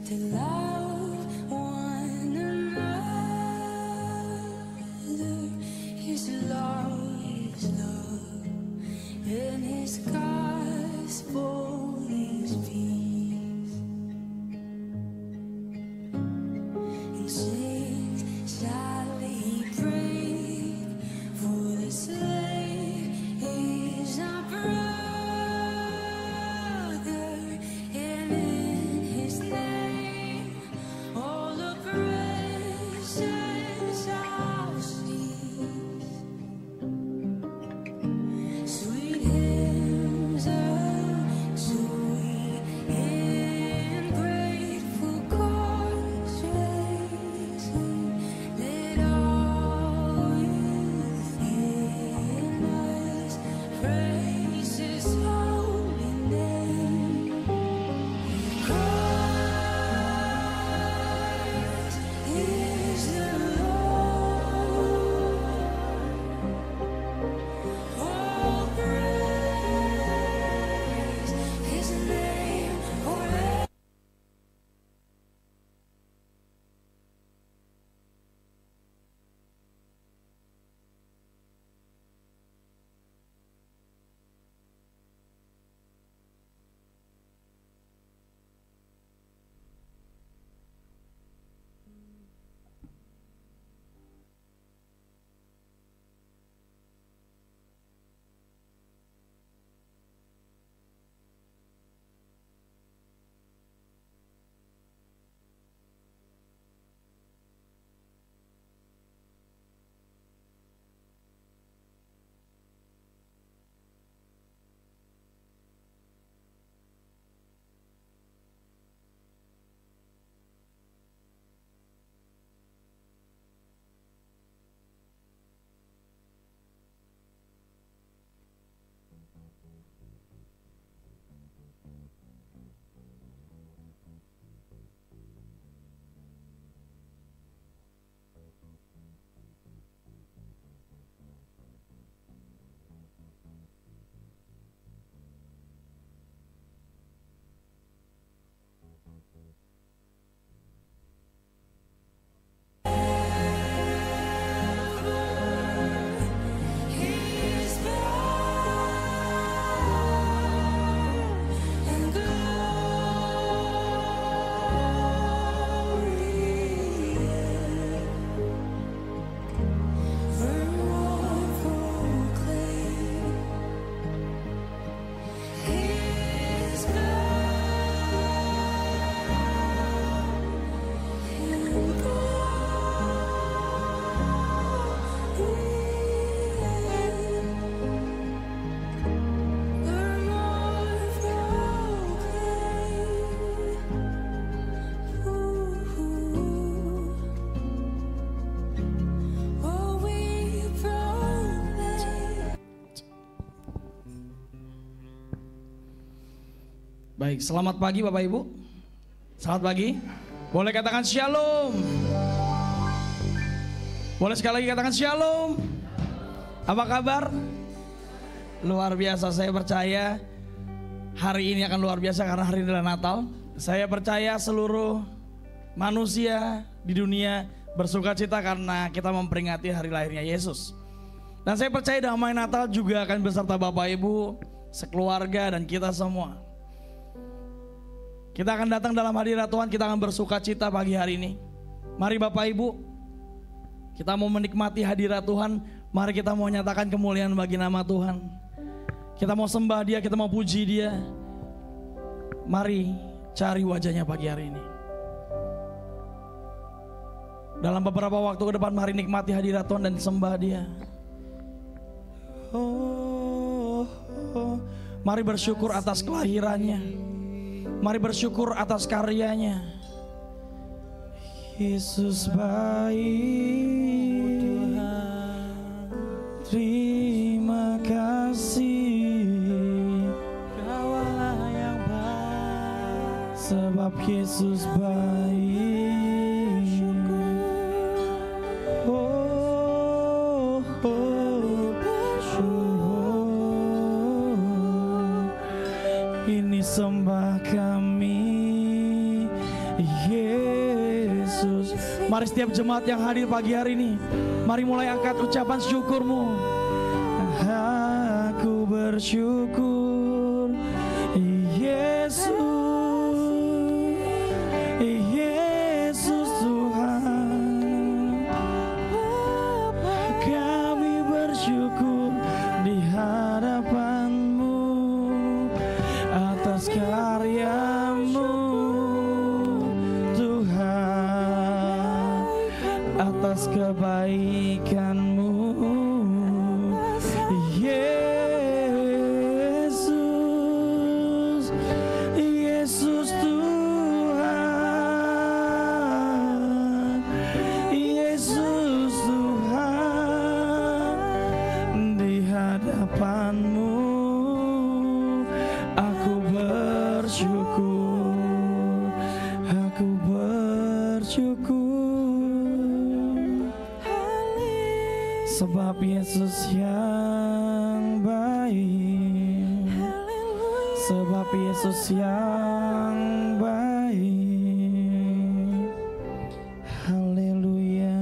to love one another. His love and His gospel is peace. And chains shall He break, for the slave is our brother. And in His name all oppression shall cease. Sweet hymns of joy and grateful chords raising, let all within us praise His holy name. Christ is the Lord. Oh, praise His name forever. His power and glory evermore proclaim. His Baik, selamat pagi Bapak Ibu. Selamat pagi. Boleh katakan shalom. Boleh sekali lagi katakan shalom. Apa kabar? Luar biasa, saya percaya hari ini akan luar biasa karena hari ini adalah Natal. Saya percaya seluruh manusia di dunia bersukacita karena kita memperingati hari lahirnya Yesus. Dan saya percaya damai Natal juga akan beserta Bapak Ibu, sekeluarga dan kita semua. Kita akan datang dalam hadirat Tuhan, kita akan bersukacita pagi hari ini. Mari Bapak Ibu, kita mau menikmati hadirat Tuhan. Mari kita mau nyatakan kemuliaan bagi nama Tuhan. Kita mau sembah Dia, kita mau puji Dia. Mari cari wajahnya pagi hari ini. Dalam beberapa waktu ke depan mari nikmati hadirat Tuhan dan sembah Dia. Mari bersyukur atas kelahirannya. Mari bersyukur atas karyanya. Yesus baik Tuhan, terima kasih. Kaulah yang baik, sebab Yesus baik. Oh, ini sembah kami Yesus. Mari setiap jemaat yang hadir pagi hari ini, mari mulai angkat ucapan syukurmu. Aku bersyukur Yesus, Yesus Tuhan. Kami bersyukur di hadapan-Mu atas karya-Mu Tuhan, atas kebaikan-Mu Yesus, Yesus Tuhan, Yesus Tuhan. Di hadapan-Mu aku bersyukur, aku bersyukur. Sebab Yesus yang baik, sebab Yesus yang baik. Haleluya,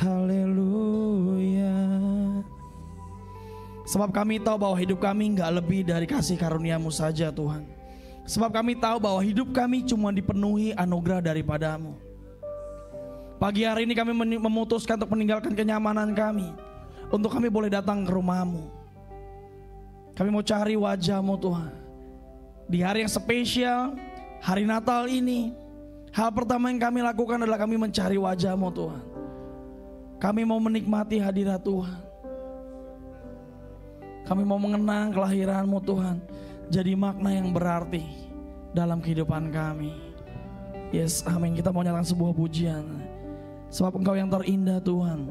haleluya. Sebab kami tahu bahwa hidup kami gak lebih dari kasih karunia-Mu saja Tuhan. Sebab kami tahu bahwa hidup kami cuma dipenuhi anugerah daripada-Mu. Pagi hari ini kami memutuskan untuk meninggalkan kenyamanan kami, untuk kami boleh datang ke rumah-Mu. Kami mau cari wajah-Mu Tuhan. Di hari yang spesial, hari Natal ini, hal pertama yang kami lakukan adalah kami mencari wajah-Mu Tuhan. Kami mau menikmati hadirat Tuhan. Kami mau mengenang kelahiran-Mu Tuhan, jadi makna yang berarti dalam kehidupan kami. Yes, amin. Kita mau nyalakan sebuah pujian, sebab Engkau yang terindah Tuhan.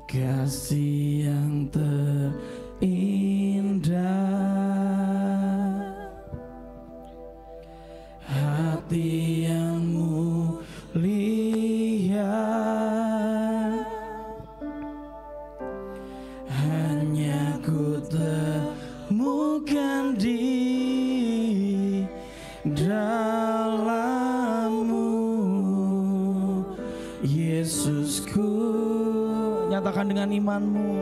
Kasih yang terindah, hati yang mulia, hanya ku temukan di dalam-Mu Yesusku. Nyatakan dengan iman-Mu.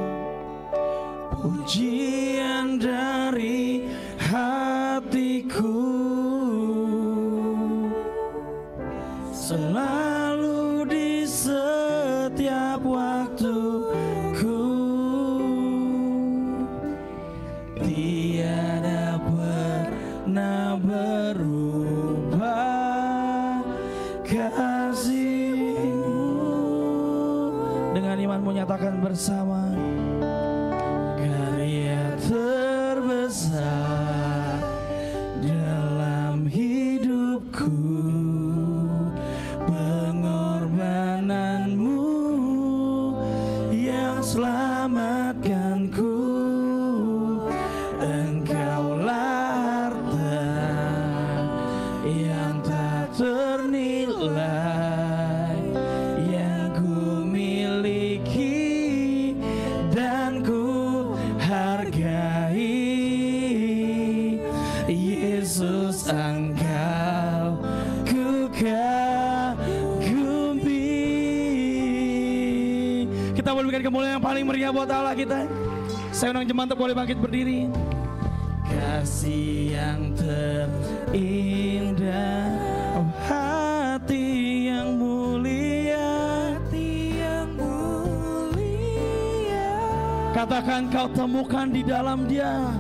Pujian dari hatiku selalu di setiap waktuku, tiada pernah berubah kasih-Mu. Dengan iman-Mu nyatakan bersama. Karya terbesar dalam hidupku, pengorbanan-Mu yang selamatkanku. Engkaulah harta yang tak ternilai yang ku miliki dan ku hargai. Yesus, Engkau ku kagumi. Kita boleh berikan kemuliaan yang paling meriah buat Allah kita. Saya undang jemaat untuk boleh bangkit berdiri. Kasih yang terindah, oh hati yang mulia, hati yang mulia. Katakan kau temukan di dalam Dia.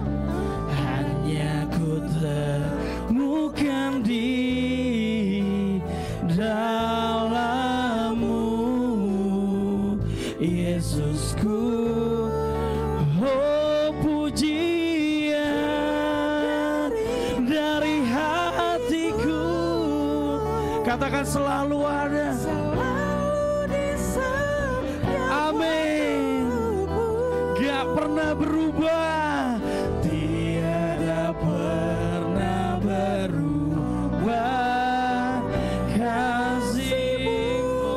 Hanya ku temukan di dalam-Mu Yesusku. Oh pujian dari hatiku, katakan selalu ada, amin, gak pernah berubah, tiada pernah berubah kasih-Mu.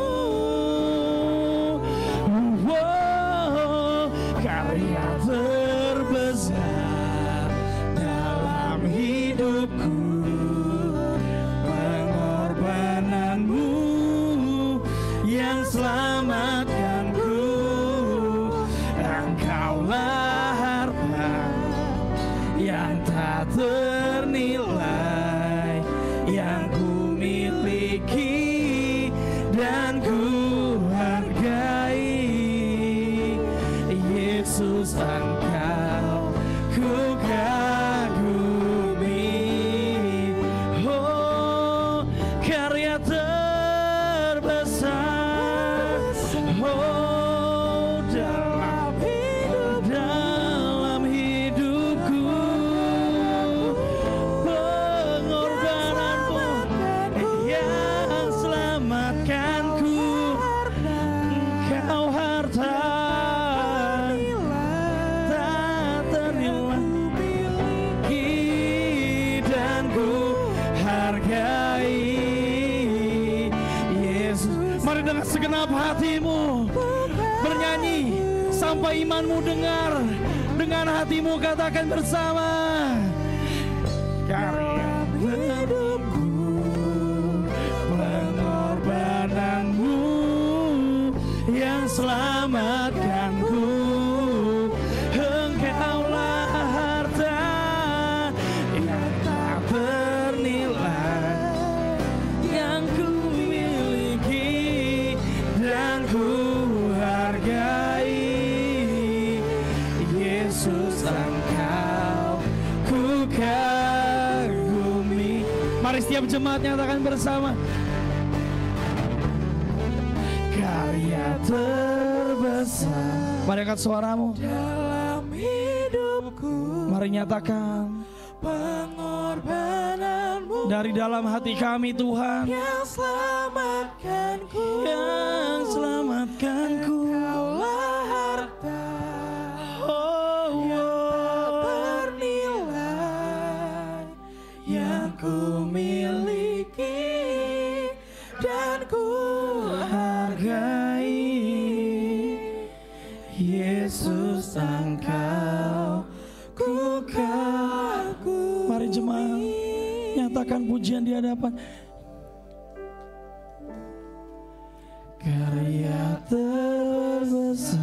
Wow, karya terbesar dalam hidup selamatkanku. Engkaulah harta yang tak ternilai, yang ku miliki dan ku hargai. Yesus, Engkau ku kagumi. Oh, karya terbesar, oh, dalam hidupku, pengorbananmu yang selamatkanku. Engkau harta tak ternilai dan ku hargai. Yesus, mari dengan segenap hatimu bernyanyi sampai imanmu dengar. Dengan hatimu katakan bersama, karya hidupku, pengorbananmu yang selamatkanku. Engkaulah harta yang tak ternilai, yang ku miliki dan ku hargai. Yesus, Engkau ku kagumi. Mari setiap jemaat nyatakan bersama, karya terbesar. Mari angkat suaramu. Dalam hidupku, mari nyatakan pengorbananmu dari dalam hati kami, Tuhan, yang selamatkanku, yang selamatkanku. Engkaulah harta yang tak ternilai, yang ku miliki dan ku hargai. Yesus, Engkau ku kagumi. Mari jemaat nyatakan pujian di hadapan. Karya terbesar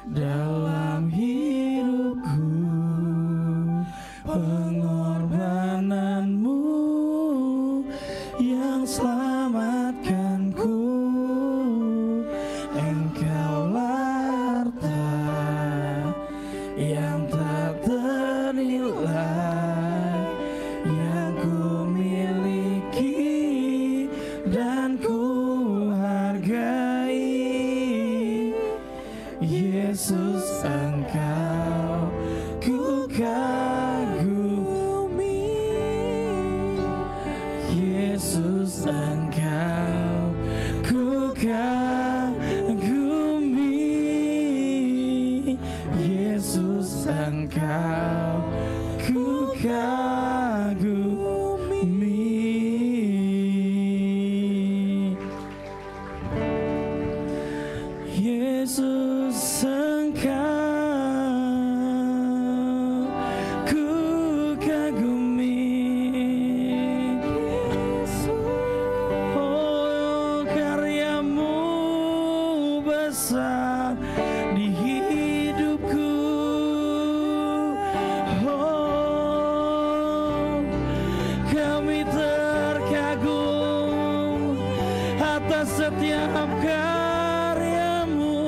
dalam hidupku, pengorbananmu yang selamatkanku. Engkaulah harta yang tak ternilai, yang ku miliki dan ku hargai. Yesus, Engkau ku kagumi. Yesus, Engkau ku kagumi. Yesus, Engkau ku kagumi. Yesus, Engkau ku kagumi. Oh, karyamu besar di hidupku. Oh, kami terkagum atas setiap karyamu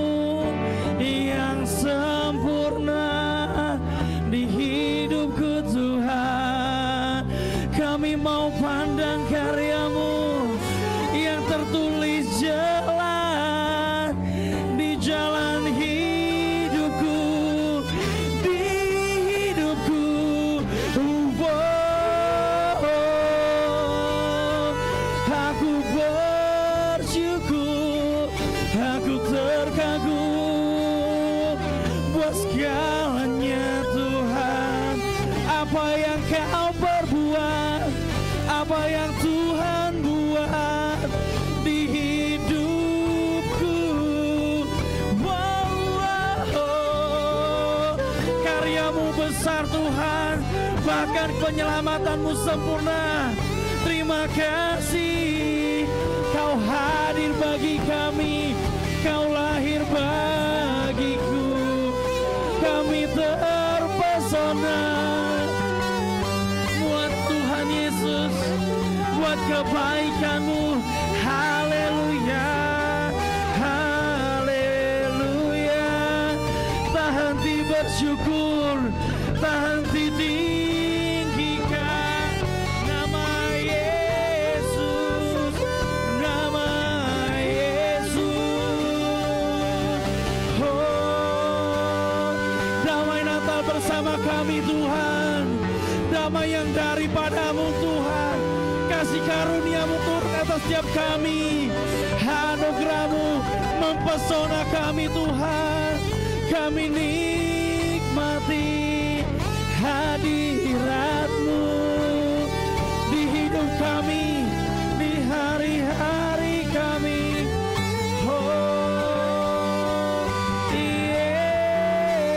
yang sempurna di hidupku, Tuhan. Kami mau pandang karyamu yang tertulis jelas di jalan hidupku, di hidupku. Aku bersyukur, aku terkagum buat segalanya, Tuhan. Apa yang Kau perbuat, apa yang Tuhan buat di hidupku. Karyamu besar, Tuhan, bahkan penyelamatanmu sempurna. Terima kasih Kau hadir bagi kebaikan-Mu. Haleluya, haleluya. Tak henti bersyukur, tak henti tinggikan nama Yesus, nama Yesus. Oh, damai Natal bersama kami Tuhan, damai yang daripada-Mu Tuhan. Kasih karunia-Mu turun atas setiap kami, anugerah-Mu mempesona kami Tuhan. Kami nikmati hadirat-Mu di hidup kami, di hari-hari kami. Oh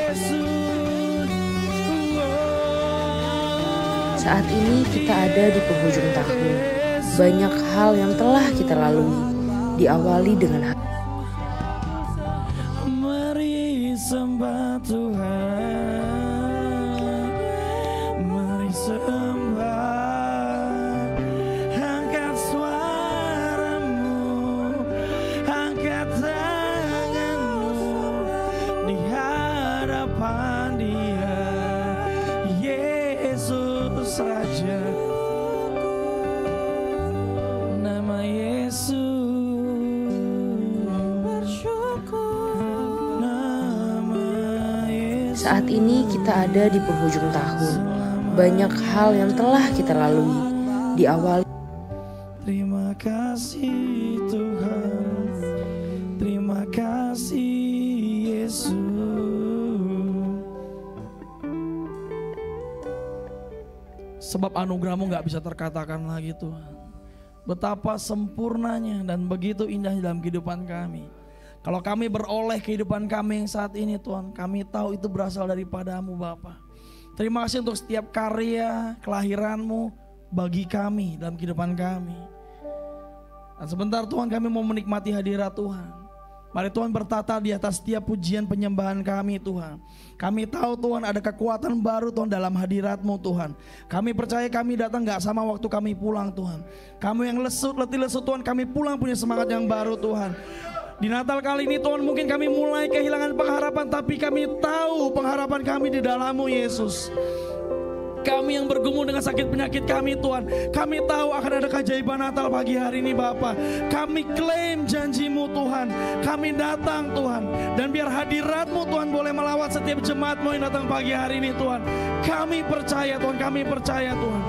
Yesus, Saat ini kita ada di penghujung tahun. Banyak hal yang telah kita lalui. Diawali dengan mari sembah Tuhan, mari sembah. Angkat suaramu, angkat tanganmu di hadapan Dia, Yesus Raja, nama Yesus. saat ini kita ada di penghujung tahun. Banyak hal yang telah kita lalui. Diawali Terima kasih Tuhan, terima kasih Yesus. Sebab anugerah-Mu gak bisa terkatakan lagi Tuhan. Betapa sempurnanya dan begitu indahnya dalam kehidupan kami. Kalau kami beroleh kehidupan kami yang saat ini Tuhan, kami tahu itu berasal daripada-Mu Bapa. Terima kasih untuk setiap karya kelahiran-Mu bagi kami dalam kehidupan kami. Dan sebentar Tuhan kami mau menikmati hadirat Tuhan. Mari Tuhan bertata di atas setiap pujian penyembahan kami Tuhan. Kami tahu Tuhan ada kekuatan baru Tuhan dalam hadirat-Mu Tuhan. Kami percaya kami datang gak sama waktu kami pulang Tuhan. Kami yang letih lesu Tuhan, kami pulang punya semangat yang baru Tuhan. Di Natal kali ini Tuhan mungkin kami mulai kehilangan pengharapan, tapi kami tahu pengharapan kami di dalam-Mu Yesus. Kami yang bergumul dengan sakit penyakit kami Tuhan, kami tahu akan ada keajaiban Natal pagi hari ini Bapa. Kami klaim janji-Mu Tuhan, kami datang Tuhan. Dan biar hadirat-Mu Tuhan boleh melawat setiap jemaat-Mu yang datang pagi hari ini Tuhan. Kami percaya Tuhan, kami percaya Tuhan.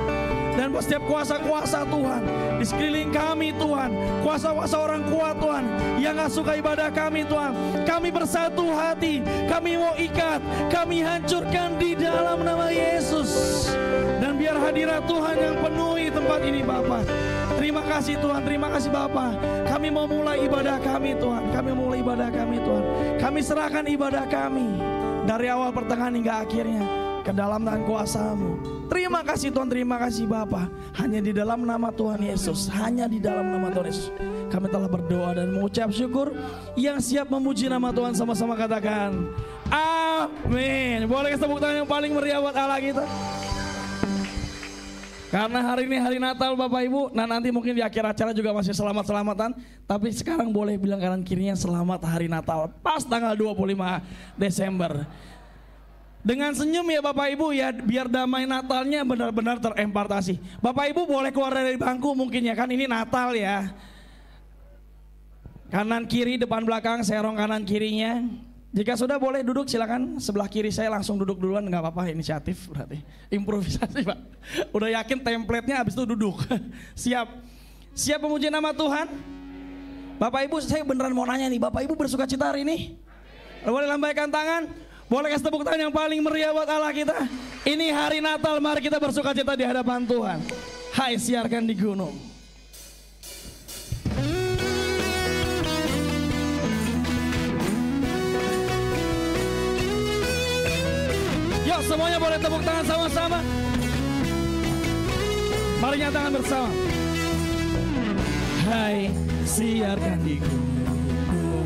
Dan setiap kuasa-kuasa Tuhan di sekeliling kami Tuhan, kuasa-kuasa orang kuat Tuhan yang gak suka ibadah kami Tuhan, kami bersatu hati, kami mau ikat, kami hancurkan di dalam nama Yesus. Dan biar hadirat Tuhan yang penuhi tempat ini Bapa. Terima kasih Tuhan, terima kasih Bapa. Kami mau mulai ibadah kami Tuhan, kami mau mulai ibadah kami Tuhan. Kami serahkan ibadah kami dari awal pertengahan hingga akhirnya ke dalam tangan kuasa-Mu. Terima kasih Tuhan, terima kasih Bapa. Hanya di dalam nama Tuhan Yesus, hanya di dalam nama Tuhan Yesus kami telah berdoa dan mengucap syukur. Yang siap memuji nama Tuhan sama-sama katakan amin. Boleh tepuk tangan yang paling meriah buat Allah kita. Karena hari ini hari Natal Bapak Ibu. Nah nanti mungkin di akhir acara juga masih selamat-selamatan. Tapi sekarang boleh bilang kanan kirinya selamat hari Natal. Pas tanggal 25 Desember. Dengan senyum ya Bapak Ibu ya, biar damai Natalnya benar-benar terempartasi. Bapak Ibu boleh keluar dari bangku mungkin ya, kan ini Natal ya. Kanan kiri depan belakang, serong kanan kirinya. Jika sudah boleh duduk silakan, sebelah kiri saya langsung duduk duluan, nggak apa-apa, inisiatif berarti. Improvisasi Pak. Udah yakin template-nya habis itu duduk. Siap. Siap memuji nama Tuhan? Bapak Ibu saya beneran mau nanya nih, Bapak Ibu bersuka cita hari ini? Boleh lambaikan tangan? Boleh kasih tepuk tangan yang paling meriah buat Allah kita. Ini hari Natal, mari kita bersuka cita di hadapan Tuhan. Hai siarkan di gunung. Yuk semuanya boleh tepuk tangan sama-sama. Mari nyatakan bersama. Hai siarkan di gunung,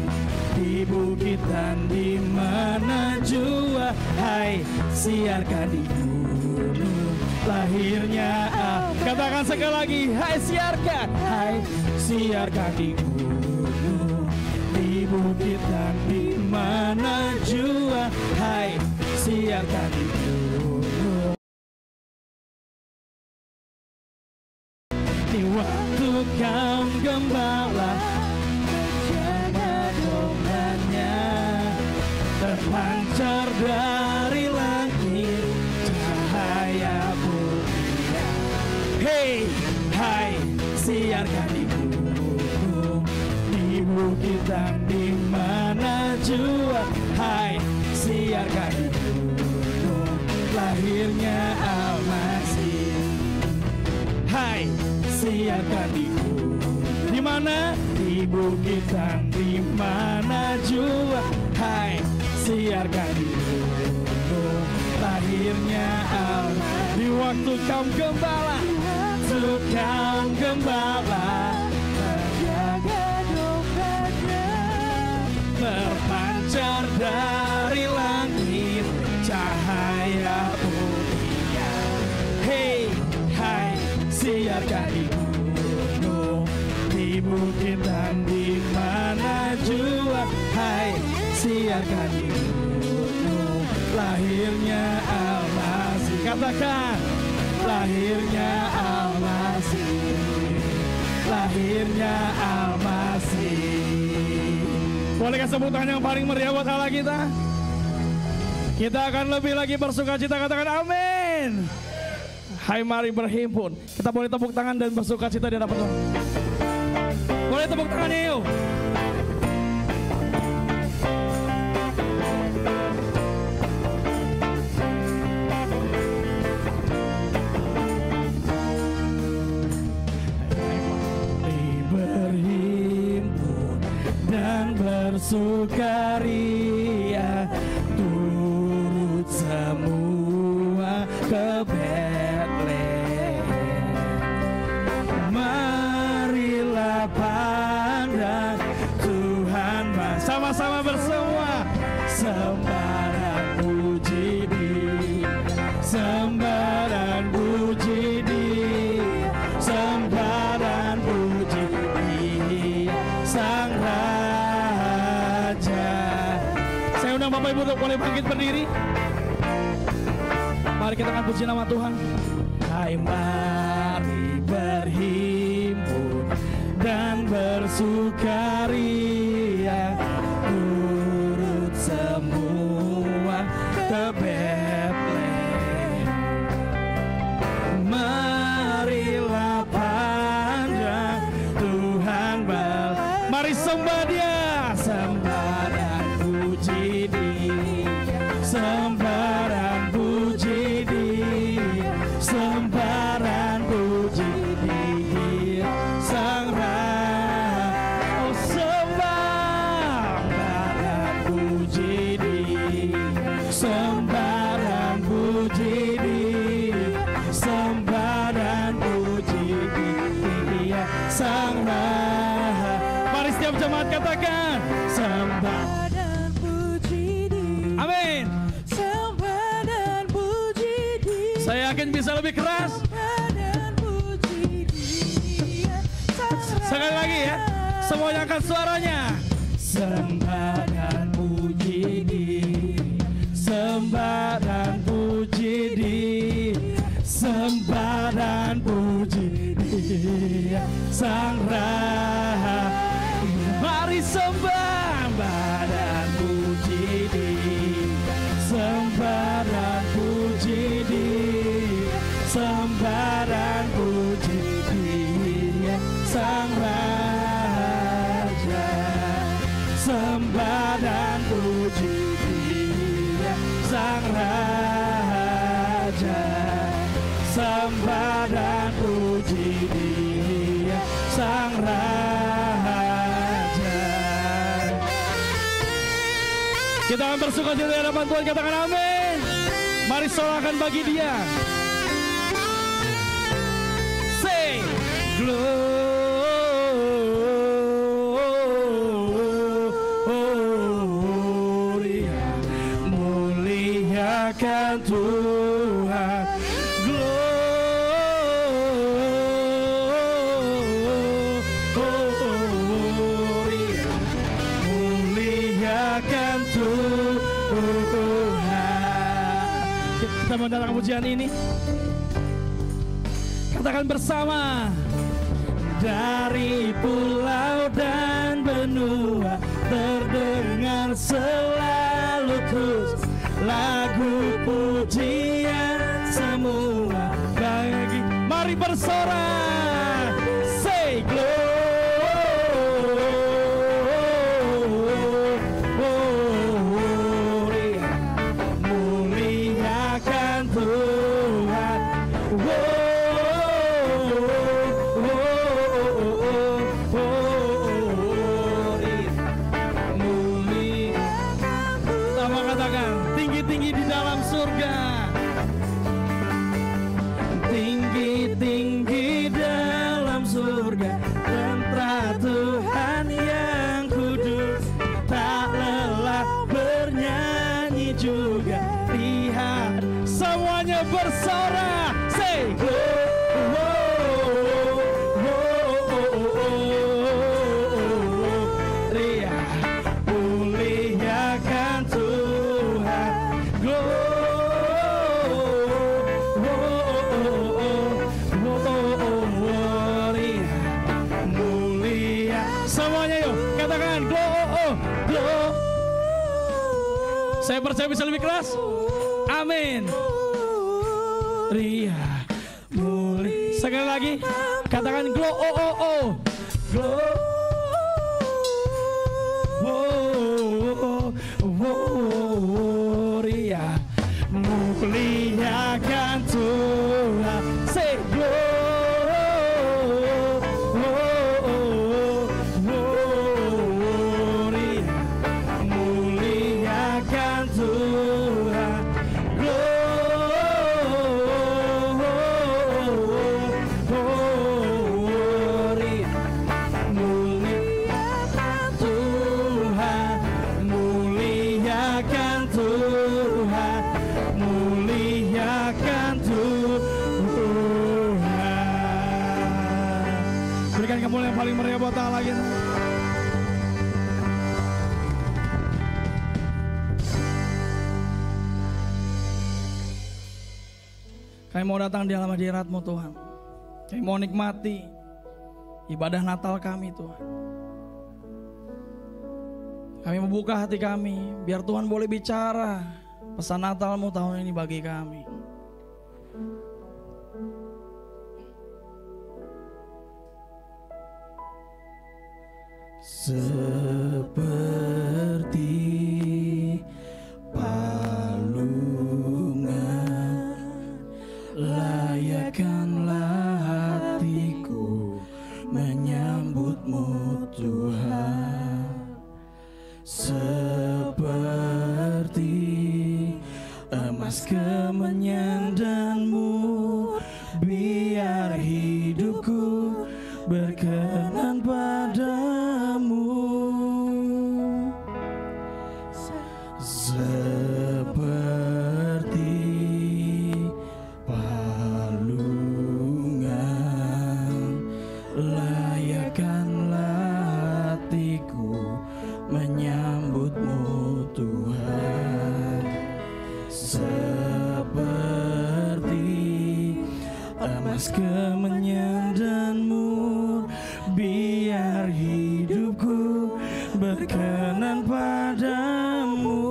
di bukit dan di mana jua. Hai siarkan di gunung, lahirnya Katakan sekali lagi, hai siarkan. Hai siarkan di gunung, di bukit dan di mana jua. Hai siarkan di gunung, di waktu kaum gembala menjaga dombanya, terpancar dari langit cahaya mulia. Hey, hai siarkan di gunung, di bukit dan di mana jua. Hai siarkan di gunung, lahirnya Al-Masih. Hai siarkan di gunung, di mana? Di bukit dan di mana jua. Hai siarkan di gunung, lahirnya Allah. Di waktu kaum gembala, waktu kaum gembala menjaga dombanya, terpancar dari langit cahaya mulia. Hey, hai siarkan di gunung, di bukit dan di mana jua. Hai siarkan di gunung, lahirnya Al-Masih. Katakan, lahirnya Al-Masih, lahirnya Al-Masih. Boleh kasih tepuk tangan yang paling meriah buat Allah kita. Kita akan lebih lagi bersuka cita, katakan amin. Hai mari berhimpun. Kita boleh tepuk tangan dan bersuka cita di hadapan Tuhan. Boleh tepuk tangannya yuk. Berhimpun dan bersukaria, turut semua ke Betlehem. Marilah pandang Tuhan, sama-sama bersemua, sembah dan puji Dia, sembah dan puji Dia, sembah dan puji Dia, Sang Raja. Saya undang Bapak Ibu untuk boleh bangkit berdiri. Mari kita akan puji nama Tuhan. Hai mari berhimpun dan bersukaria, turut semua ke Betlehem. Marilah pandang Tuhan mari sembah Dia, sembah dan puji Dia, sembah dan puji Dia, sembah dan puji Dia, Sang Raja. Oh sembah dan puji Dia, sembah dan puji Dia, sembah dan puji Dia, Sang Raja. Mari setiap jemaat katakan, sembah dan puji Dia, amin. sembah dan puji Dia, Saya yakin bisa lebih keras. sembah dan puji Dia, Sang Sekali lagi ya, semuanya angkat suaranya. Sembah dan puji Dia, sembah dan puji Dia, sembah dan puji Dia, Sang Raja. Mari sembah dan puji Dia, sembah dan puji Dia, sembah dan puji Dia, Sang Raja. Sembah dan puji Dia, Sang Raja. Sembah dan puji Dia, Sang Raja. Kita akan bersuka cita di hadapan Tuhan, katakan amin. Mari sorakan bagi Dia. Say gloria, muliakan Tuhan. Gloria, akan Tuhan. Kita mendengarkan pujian ini. Katakan bersama. Dari pulau dan benua terdengar selalu terus lagu pujian semua bagi. Mari bersorak, say glory. Muliakan Tuhan. Tinggi-tinggi di dalam surga, tinggi-tinggi dalam surga, tentara Tuhan yang kudus, tak lelah bernyanyi juga. Lihat semuanya bersorak, say saya percaya bisa lebih keras. Amin. Ria muli. Sekali lagi katakan Ria muliakan Tuhan. Say yang paling meriah buat Allah lagi. Kami mau datang di dalam hadirat-Mu Tuhan. Kami mau nikmati ibadah Natal kami Tuhan. Kami membuka hati kami biar Tuhan boleh bicara pesan Natal-Mu tahun ini bagi kami. Seperti palungan layakkanlah hatiku menyambut-Mu Tuhan. Seperti emas kemenyan dan mur, biar hidupku berkenan padamu. Seperti palungan layakkanlah hatiku menyambut-Mu Tuhan. Seperti emas kemenyan dan mur, biar hidupku berkenan padamu.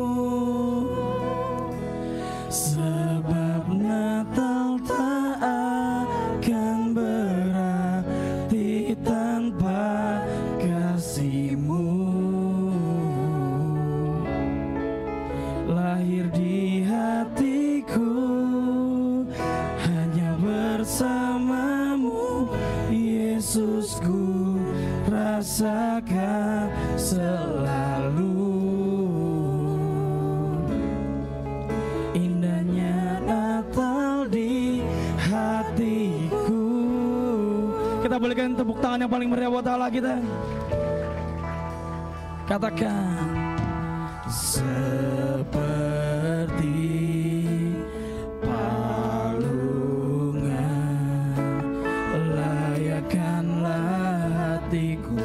Sebab Natal tak akan berarti tanpa kasih-Mu. Lahir di hatiku hanya bersama-Mu, Yesusku rasakan selalu. Indahnya Natal di hatiku. Kita berikan tepuk tangan yang paling meriah buat Allah kita. Katakan seperti palungan layakkanlah hatiku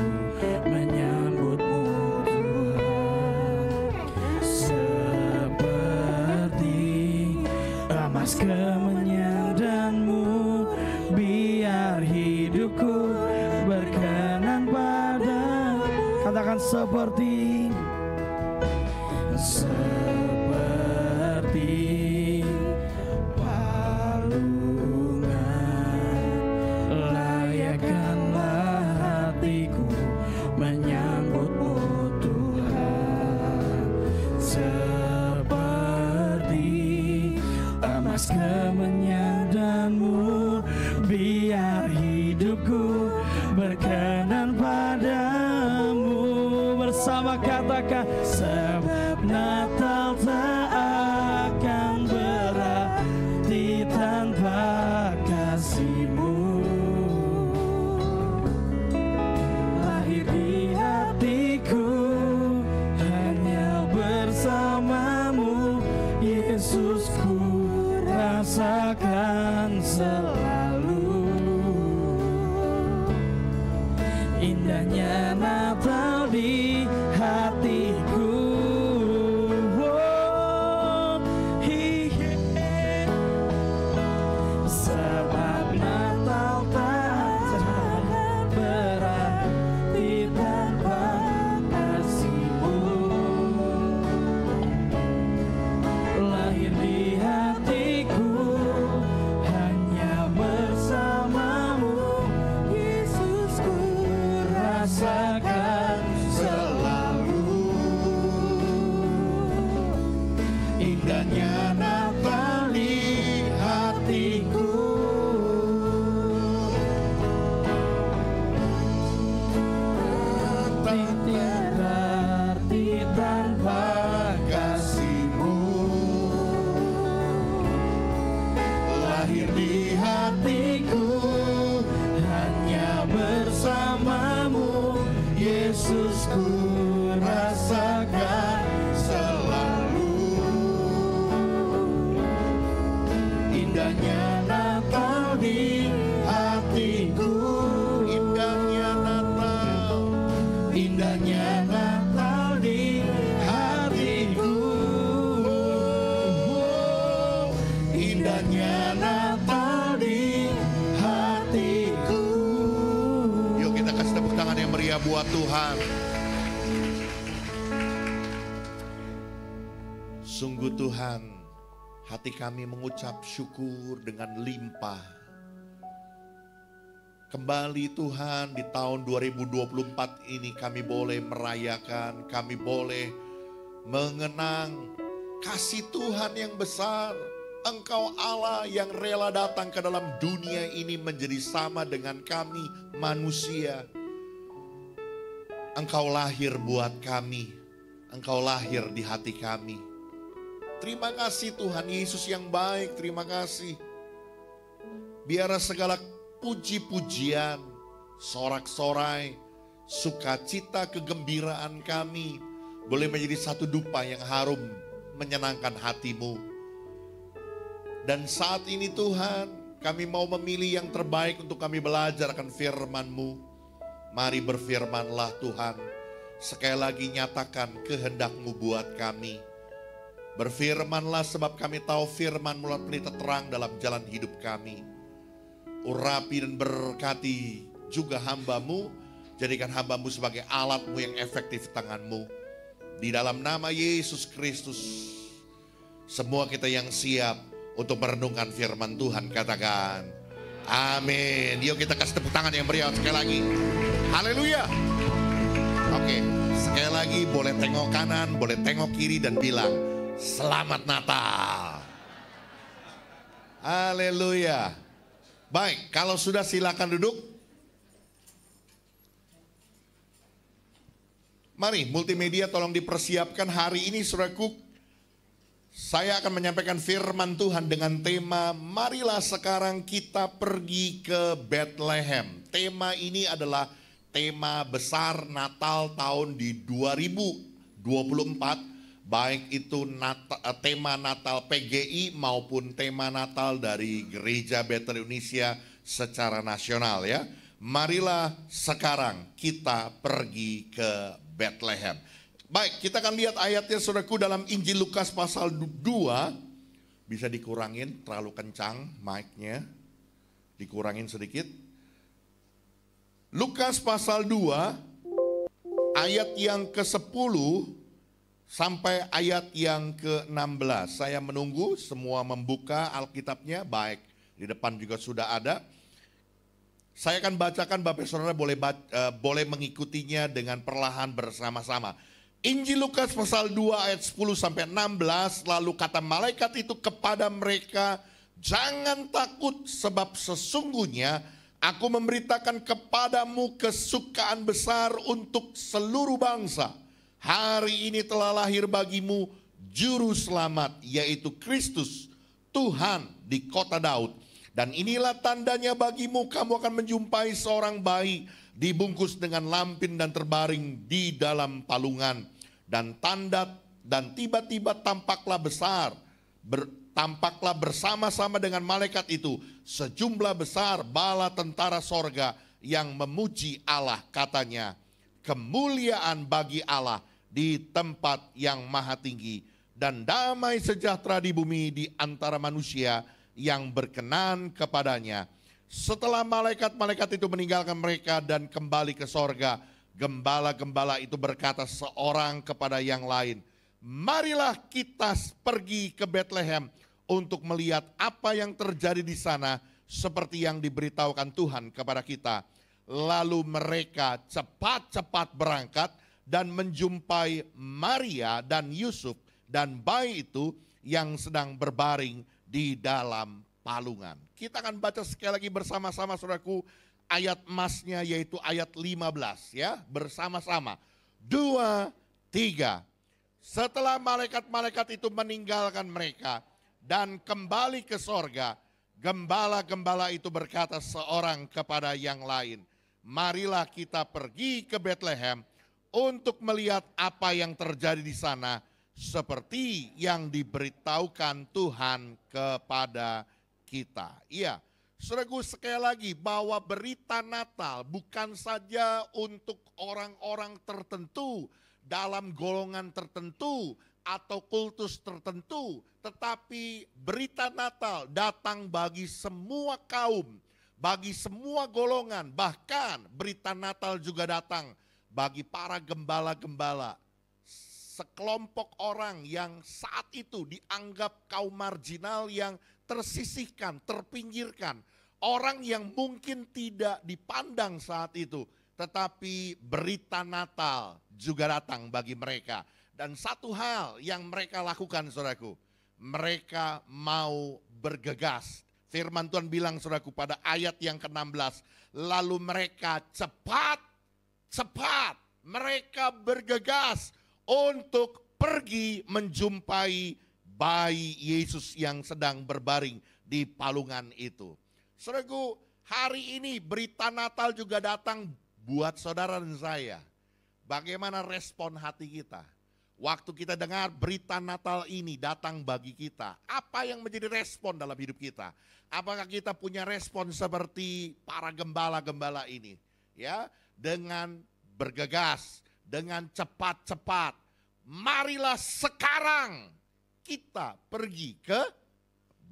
menyambut-Mu Tuhan. seperti palungan, layakkanlah hatiku menyambutmu Tuhan, seperti emas kemenyanganmu, biar hidupku berkenan padamu. Bersama katakan, sebab Natal tak akan berarti tanpa kasih-Mu. Lahir di hatiku hanya bersama-Mu, Yesus, ku rasakan selalu indahnya Natal di hatiku. Oh, sebab Natal tak akan berarti tanpa kasih-Mu. Lahir di hatiku hanya bersama-Mu, Yesus, ku rasakan selalu indahnya Natal di hatiku. Berarti tanpa kasih-Mu. Lahir di hatiku hanya bersama-Mu, Yesus, ku rasakan selalu indahnya Natal di hatiku. Indahnya Natal, indahnya Natal di hatiku. Oh, indahnya Natal di hatiku. Yuk kita kasih tepuk tangan yang meriah buat Tuhan. Sungguh Tuhan, hati kami mengucap syukur dengan limpah. Kembali Tuhan, di tahun 2024 ini kami boleh merayakan, kami boleh mengenang kasih Tuhan yang besar. Engkau Allah yang rela datang ke dalam dunia ini menjadi sama dengan kami manusia. Engkau lahir buat kami, Engkau lahir di hati kami. Terima kasih Tuhan Yesus yang baik, terima kasih. Biar segala puji-pujian, sorak-sorai, sukacita, kegembiraan kami boleh menjadi satu dupa yang harum menyenangkan hati-Mu. Dan saat ini Tuhan, kami mau memilih yang terbaik untuk kami belajar akan firman-Mu. Mari berfirmanlah Tuhan, sekali lagi nyatakan kehendak-Mu buat kami. Berfirmanlah sebab kami tahu firman-Mu adalah pelita terang dalam jalan hidup kami. Urapi dan berkati juga hamba-Mu, jadikan hamba-Mu sebagai alat-Mu yang efektif tangan-Mu. Di dalam nama Yesus Kristus, semua kita yang siap untuk merenungkan firman Tuhan katakan amin. Yuk kita kasih tepuk tangan yang meriah sekali lagi. Haleluya. Oke, sekali lagi boleh tengok kanan, boleh tengok kiri dan bilang Selamat Natal. Haleluya. Baik, kalau sudah silakan duduk. Mari multimedia tolong dipersiapkan hari ini saudaraku. Saya akan menyampaikan firman Tuhan dengan tema marilah sekarang kita pergi ke Bethlehem. Tema ini adalah tema besar Natal tahun di 2024. Baik itu tema Natal PGI maupun tema Natal dari Gereja Bethel Indonesia secara nasional ya. Marilah sekarang kita pergi ke Bethlehem. Baik, kita akan lihat ayatnya saudaraku dalam Injil Lukas pasal 2. Bisa dikurangin terlalu kencang mic-nya. Dikurangin sedikit. Lukas pasal 2 ayat yang ke-10 sampai ayat yang ke-16. Saya menunggu semua membuka Alkitabnya, baik di depan juga sudah ada. Saya akan bacakan, Bapak Saudara boleh mengikutinya dengan perlahan bersama-sama. Injil Lukas pasal 2 ayat 10 sampai 16, lalu kata malaikat itu kepada mereka, jangan takut sebab sesungguhnya aku memberitakan kepadamu kesukaan besar untuk seluruh bangsa. Hari ini telah lahir bagimu juru selamat, yaitu Kristus, Tuhan di kota Daud. Dan inilah tandanya bagimu, kamu akan menjumpai seorang bayi dibungkus dengan lampin dan terbaring di dalam palungan. Dan tiba-tiba tampaklah bersama-sama dengan malaikat itu sejumlah besar bala tentara sorga yang memuji Allah, katanya, kemuliaan bagi Allah di tempat yang maha tinggi, dan damai sejahtera di bumi di antara manusia yang berkenan kepadanya. Setelah malaikat-malaikat itu meninggalkan mereka dan kembali ke sorga, gembala-gembala itu berkata seorang kepada yang lain, marilah kita pergi ke Betlehem untuk melihat apa yang terjadi di sana seperti yang diberitahukan Tuhan kepada kita. Lalu mereka cepat-cepat berangkat dan menjumpai Maria dan Yusuf dan bayi itu yang sedang berbaring di dalam palungan. Kita akan baca sekali lagi bersama-sama, saudaraku, ayat emasnya yaitu ayat 15 ya, bersama-sama. 2, 3. Setelah malaikat-malaikat itu meninggalkan mereka dan kembali ke sorga, gembala-gembala itu berkata seorang kepada yang lain, marilah kita pergi ke Betlehem untuk melihat apa yang terjadi di sana seperti yang diberitahukan Tuhan kepada kita. Iya, saudaraku, sekali lagi bahwa berita Natal bukan saja untuk orang-orang tertentu, dalam golongan tertentu atau kultus tertentu, tetapi berita Natal datang bagi semua kaum, bagi semua golongan. Bahkan berita Natal juga datang bagi para gembala-gembala, sekelompok orang yang saat itu dianggap kaum marginal yang tersisihkan, terpinggirkan. Orang yang mungkin tidak dipandang saat itu, tetapi berita Natal juga datang bagi mereka. Dan satu hal yang mereka lakukan, saudaraku, mereka mau bergegas. Firman Tuhan bilang, saudaraku, pada ayat yang ke-16, lalu mereka cepat mereka bergegas untuk pergi menjumpai bayi Yesus yang sedang berbaring di palungan itu. Saudaraku, hari ini berita Natal juga datang buat saudara dan saya. Bagaimana respon hati kita? Waktu kita dengar berita Natal ini datang bagi kita, apa yang menjadi respon dalam hidup kita? Apakah kita punya respon seperti para gembala-gembala ini? Ya, dengan bergegas, dengan cepat-cepat, marilah sekarang kita pergi ke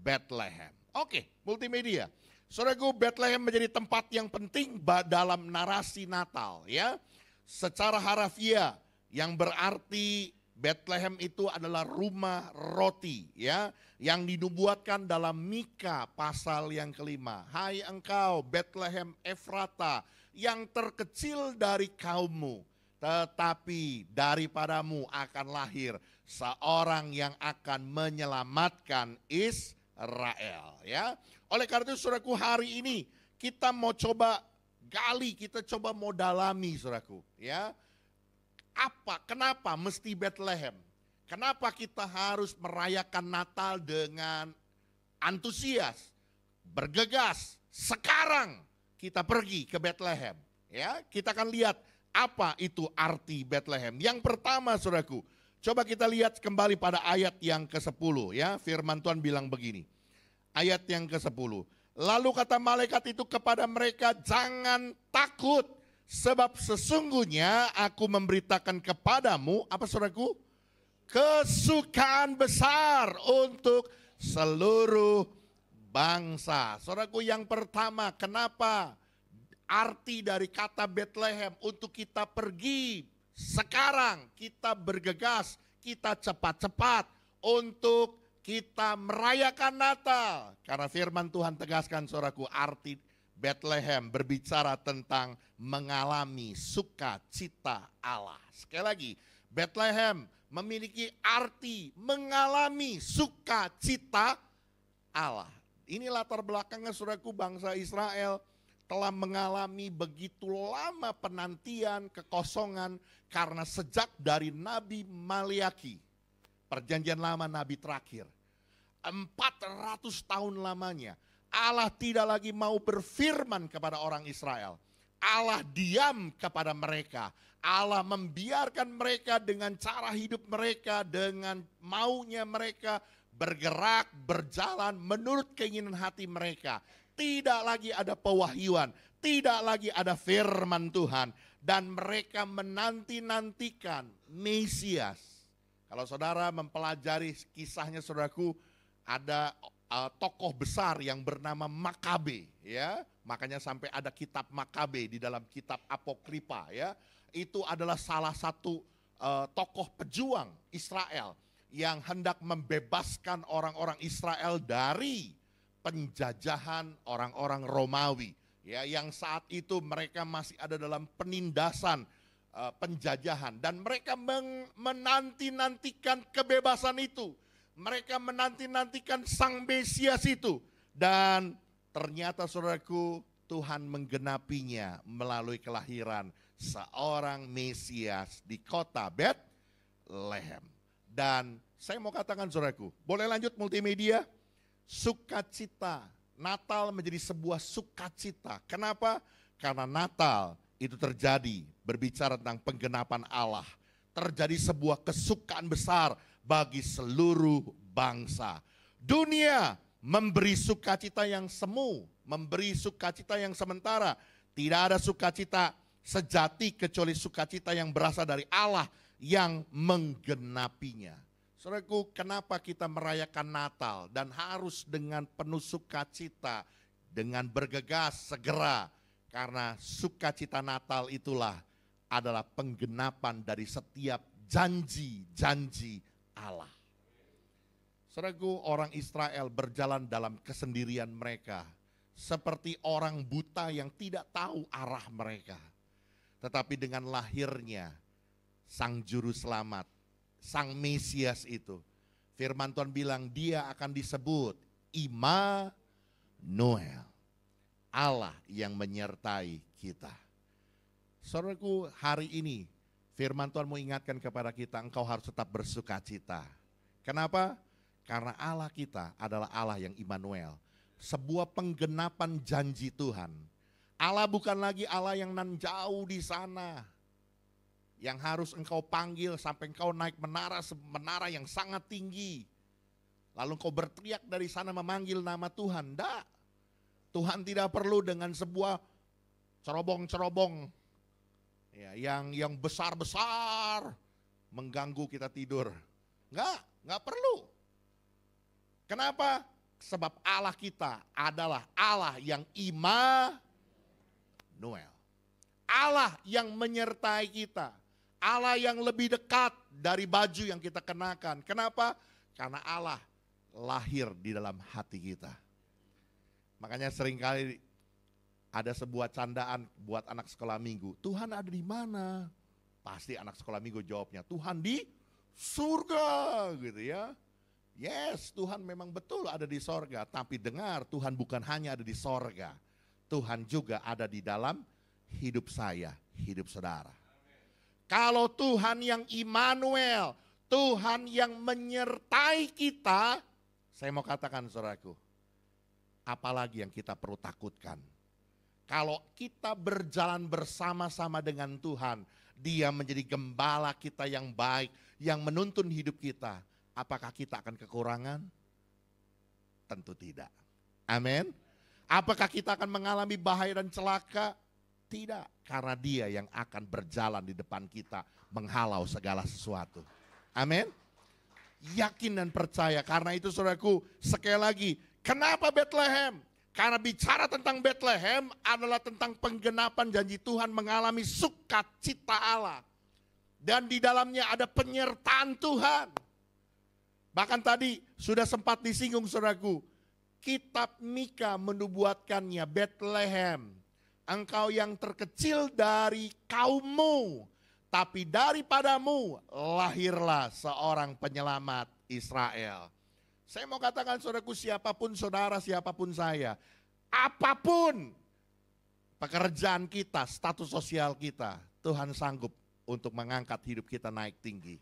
Betlehem. Oke, multimedia. Saudaraku, Betlehem menjadi tempat yang penting dalam narasi Natal, ya. Secara harafiah yang berarti Betlehem itu adalah rumah roti, ya, yang dinubuatkan dalam Mika pasal yang ke-5. Hai engkau Betlehem Efrata yang terkecil dari kaummu, tetapi daripadamu akan lahir seorang yang akan menyelamatkan Israel, ya. Oleh karena itu, saudaraku, hari ini kita mau coba gali, kita coba mau dalami, saudaraku, ya. Kenapa mesti Betlehem? Kenapa kita harus merayakan Natal dengan antusias, bergegas? Sekarang kita pergi ke Betlehem, ya. Kita akan lihat apa itu arti Betlehem. Yang pertama, saudaraku, coba kita lihat kembali pada ayat yang ke-10, ya. Firman Tuhan bilang begini. Ayat yang ke-10. Lalu kata malaikat itu kepada mereka, jangan takut. Sebab sesungguhnya aku memberitakan kepadamu, apa saudaraku? Kesukaan besar untuk seluruh bangsa. Saudaraku, yang pertama, kenapa arti dari kata Betlehem untuk kita pergi sekarang kita bergegas, kita cepat-cepat untuk kita merayakan Natal. Karena firman Tuhan tegaskan saudaraku, arti Bethlehem berbicara tentang mengalami sukacita Allah. Sekali lagi, Bethlehem memiliki arti mengalami sukacita Allah. Ini latar belakangnya saudaraku, bangsa Israel telah mengalami begitu lama penantian, kekosongan, karena sejak dari Nabi Maliaki, perjanjian lama Nabi terakhir, 400 tahun lamanya, Allah tidak lagi mau berfirman kepada orang Israel. Allah diam kepada mereka. Allah membiarkan mereka dengan cara hidup mereka, dengan maunya mereka, bergerak, berjalan menurut keinginan hati mereka. Tidak lagi ada pewahyuan, tidak lagi ada firman Tuhan. Dan mereka menanti-nantikan Mesias. Kalau saudara mempelajari kisahnya saudaraku, ada tokoh besar yang bernama Makabe, ya. Makanya sampai ada kitab Makabe di dalam kitab Apokripa, ya. Itu adalah salah satu tokoh pejuang Israel yang hendak membebaskan orang-orang Israel dari penjajahan orang-orang Romawi, ya, yang saat itu mereka masih ada dalam penindasan penjajahan, dan mereka menanti-nantikan kebebasan itu. Mereka menanti-nantikan sang Mesias itu, dan ternyata saudaraku, Tuhan menggenapinya melalui kelahiran seorang Mesias di kota Bethlehem. Dan saya mau katakan saudaraku, boleh lanjut multimedia? Sukacita, Natal menjadi sebuah sukacita. Kenapa? Karena Natal itu terjadi berbicara tentang penggenapan Allah. Terjadi sebuah kesukaan besar bagi seluruh bangsa. Dunia memberi sukacita yang semu, memberi sukacita yang sementara. Tidak ada sukacita sejati kecuali sukacita yang berasal dari Allah yang menggenapinya. Saudaraku, kenapa kita merayakan Natal dan harus dengan penuh sukacita, dengan bergegas segera? Karena sukacita Natal itulah adalah penggenapan dari setiap janji-janji Allah. Saudaraku, orang Israel berjalan dalam kesendirian mereka, seperti orang buta yang tidak tahu arah mereka. Tetapi dengan lahirnya Sang Juru Selamat, Sang Mesias itu, firman Tuhan bilang dia akan disebut Immanuel, Allah yang menyertai kita. Saudaraku, hari ini firman Tuhan mau ingatkan kepada kita, engkau harus tetap bersukacita. Kenapa? Karena Allah kita adalah Allah yang Immanuel. Sebuah penggenapan janji Tuhan. Allah bukan lagi Allah yang nan jauh di sana, yang harus engkau panggil sampai engkau naik menara yang sangat tinggi. Lalu engkau berteriak dari sana memanggil nama Tuhan. Tidak. Tuhan tidak perlu dengan sebuah cerobong-cerobong, ya, yang besar-besar mengganggu kita tidur. Enggak perlu. Kenapa? Sebab Allah kita adalah Allah yang Immanuel. Allah yang menyertai kita. Allah yang lebih dekat dari baju yang kita kenakan. Kenapa? Karena Allah lahir di dalam hati kita. Makanya seringkali ada sebuah candaan buat anak sekolah minggu. Tuhan ada di mana? Pasti anak sekolah minggu jawabnya, Tuhan di surga, gitu ya. Yes, Tuhan memang betul ada di sorga. Tapi dengar, Tuhan bukan hanya ada di sorga. Tuhan juga ada di dalam hidup saya, hidup saudara. Kalau Tuhan yang Immanuel, Tuhan yang menyertai kita, saya mau katakan saudaraku, apalagi yang kita perlu takutkan. Kalau kita berjalan bersama-sama dengan Tuhan, Dia menjadi gembala kita yang baik, yang menuntun hidup kita. Apakah kita akan kekurangan? Tentu tidak. Amin. Apakah kita akan mengalami bahaya dan celaka? Tidak, karena Dia yang akan berjalan di depan kita menghalau segala sesuatu. Amin. Yakin dan percaya. Karena itu saudaraku, sekali lagi, kenapa Bethlehem? Karena bicara tentang Bethlehem adalah tentang penggenapan janji Tuhan mengalami sukacita Allah. Dan di dalamnya ada penyertaan Tuhan. Bahkan tadi sudah sempat disinggung saudaraku. Kitab Mika menubuatkannya, Bethlehem, engkau yang terkecil dari kaummu, tapi daripadamu lahirlah seorang penyelamat Israel. Saya mau katakan saudaraku, siapapun saudara, siapapun saya, apapun pekerjaan kita, status sosial kita, Tuhan sanggup untuk mengangkat hidup kita naik tinggi.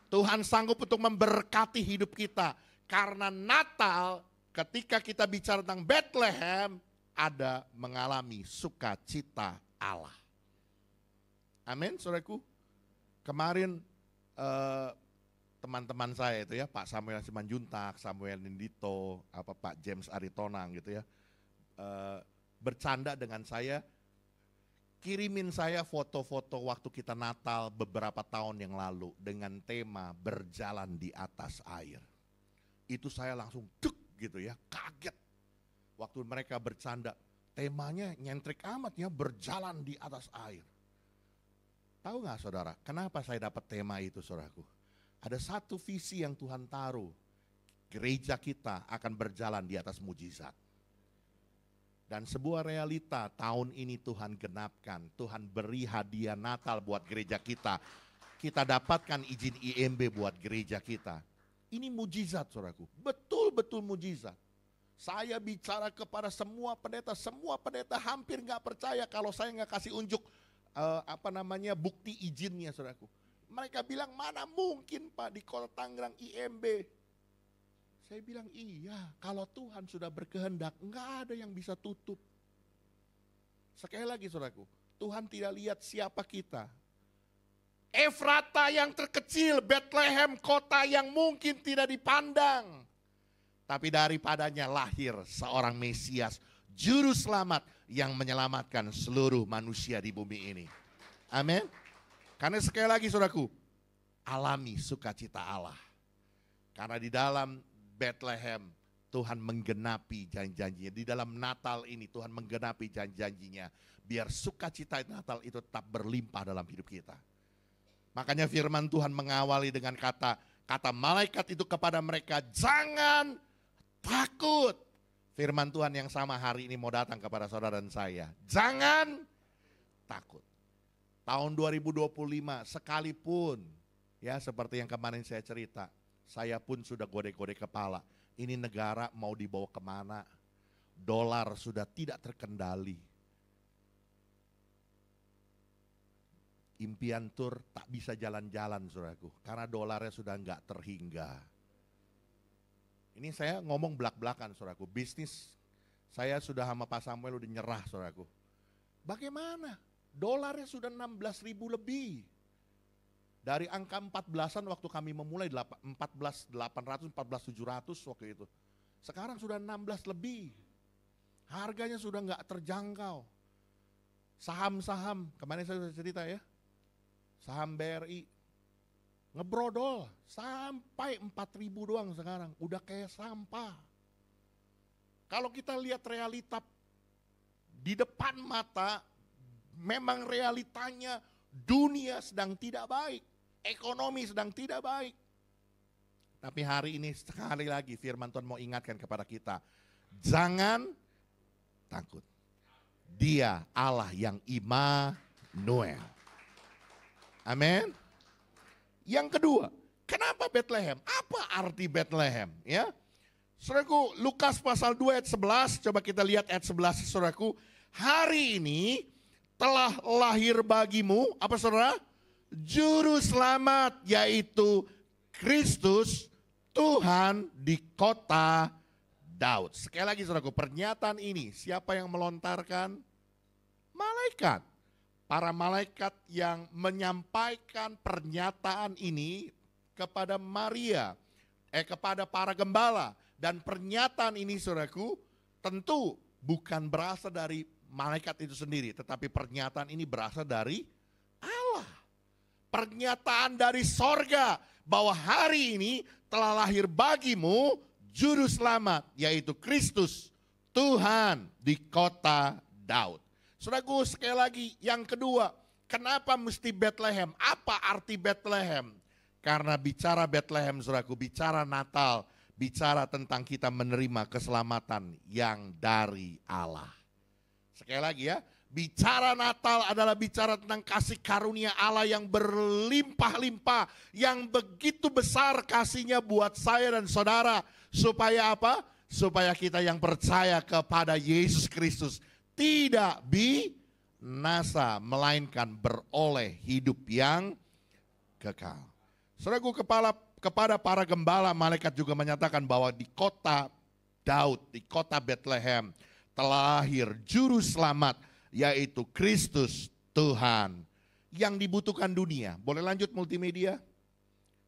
Tuhan sanggup untuk memberkati hidup kita. Karena Natal, ketika kita bicara tentang Bethlehem, ada mengalami sukacita Allah. Amin, saudaraku. Kemarin teman-teman saya itu ya, Pak Samuel Simanjuntak, Samuel Nindito, Pak James Aritonang gitu ya, bercanda dengan saya, kirimin saya foto-foto waktu kita Natal beberapa tahun yang lalu dengan tema berjalan di atas air. Itu saya langsung duk gitu ya, kaget. Waktu mereka bercanda, temanya nyentrik amat ya, berjalan di atas air. Tahu gak saudara, kenapa saya dapat tema itu saudaraku? Ada satu visi yang Tuhan taruh, gereja kita akan berjalan di atas mujizat. Dan sebuah realita tahun ini Tuhan genapkan, Tuhan beri hadiah Natal buat gereja kita. Kita dapatkan izin IMB buat gereja kita. Ini mujizat saudaraku, betul-betul mujizat. Saya bicara kepada semua pendeta hampir gak percaya kalau saya gak kasih unjuk bukti izinnya saudaraku. Mereka bilang mana mungkin Pak di kota Tangerang IMB. Saya bilang iya, kalau Tuhan sudah berkehendak, enggak ada yang bisa tutup. Sekali lagi saudaraku, Tuhan tidak lihat siapa kita. Efrata yang terkecil, Bethlehem kota yang mungkin tidak dipandang. Tapi daripadanya lahir seorang Mesias, Juru Selamat yang menyelamatkan seluruh manusia di bumi ini. Amin. Karena sekali lagi saudaraku, alami sukacita Allah. Karena di dalam Bethlehem, Tuhan menggenapi janji-janjinya. Di dalam Natal ini Tuhan menggenapi janji-janjinya. Biar sukacita Natal itu tetap berlimpah dalam hidup kita. Makanya firman Tuhan mengawali dengan kata malaikat itu kepada mereka, jangan takut. Firman Tuhan yang sama hari ini mau datang kepada saudara dan saya. Jangan takut. Tahun 2025 sekalipun, ya seperti yang kemarin saya cerita, saya pun sudah godek-godek kepala. Ini negara mau dibawa kemana? Dolar sudah tidak terkendali. Impian tur tak bisa jalan-jalan saudaraku. Karena dolarnya sudah enggak terhingga. Ini saya ngomong belak-belakan saudaraku. Bisnis saya sudah sama Pak Samuel udah nyerah saudaraku. Bagaimana? Dolarnya sudah 16.000 lebih. Dari angka 14-an waktu kami memulai 14.800, 14.700 waktu itu. Sekarang sudah 16 lebih. Harganya sudah enggak terjangkau. Saham-saham, kemarin saya sudah cerita ya. Saham BRI ngebrodol sampai 4.000 doang sekarang. Udah kayak sampah. Kalau kita lihat realita di depan mata, memang realitanya dunia sedang tidak baik. Ekonomi sedang tidak baik. Tapi hari ini sekali lagi firman Tuhan mau ingatkan kepada kita. Jangan takut. Dia Allah yang Immanuel. Amin. Yang kedua, kenapa Bethlehem? Apa arti Bethlehem? Ya, saudaraku, Lukas pasal 2 ayat 11, coba kita lihat ayat 11 saudaraku. Hari ini telah lahir bagimu, apa saudara? Juru selamat, yaitu Kristus Tuhan di kota Daud. Sekali lagi saudaraku, pernyataan ini siapa yang melontarkan? Malaikat. Para malaikat yang menyampaikan pernyataan ini kepada Maria, kepada para gembala. Dan pernyataan ini saudaraku tentu bukan berasal dari malaikat itu sendiri, tetapi pernyataan ini berasal dari Allah. Pernyataan dari sorga bahwa hari ini telah lahir bagimu Juru Selamat, yaitu Kristus Tuhan di kota Daud. Saudaraku, sekali lagi yang kedua, Kenapa mesti Bethlehem? Apa arti Bethlehem? Karena bicara Bethlehem, saudaraku, bicara Natal, bicara tentang kita menerima keselamatan yang dari Allah. Sekali lagi ya, bicara Natal adalah bicara tentang kasih karunia Allah yang berlimpah-limpah, yang begitu besar kasihnya buat saya dan saudara. Supaya apa? Supaya kita yang percaya kepada Yesus Kristus tidak binasa, melainkan beroleh hidup yang kekal. Saudaraku, kepada para gembala, malaikat juga menyatakan bahwa di kota Daud, di kota Bethlehem, telah lahir juru selamat, yaitu Kristus Tuhan. Yang dibutuhkan dunia, boleh lanjut multimedia?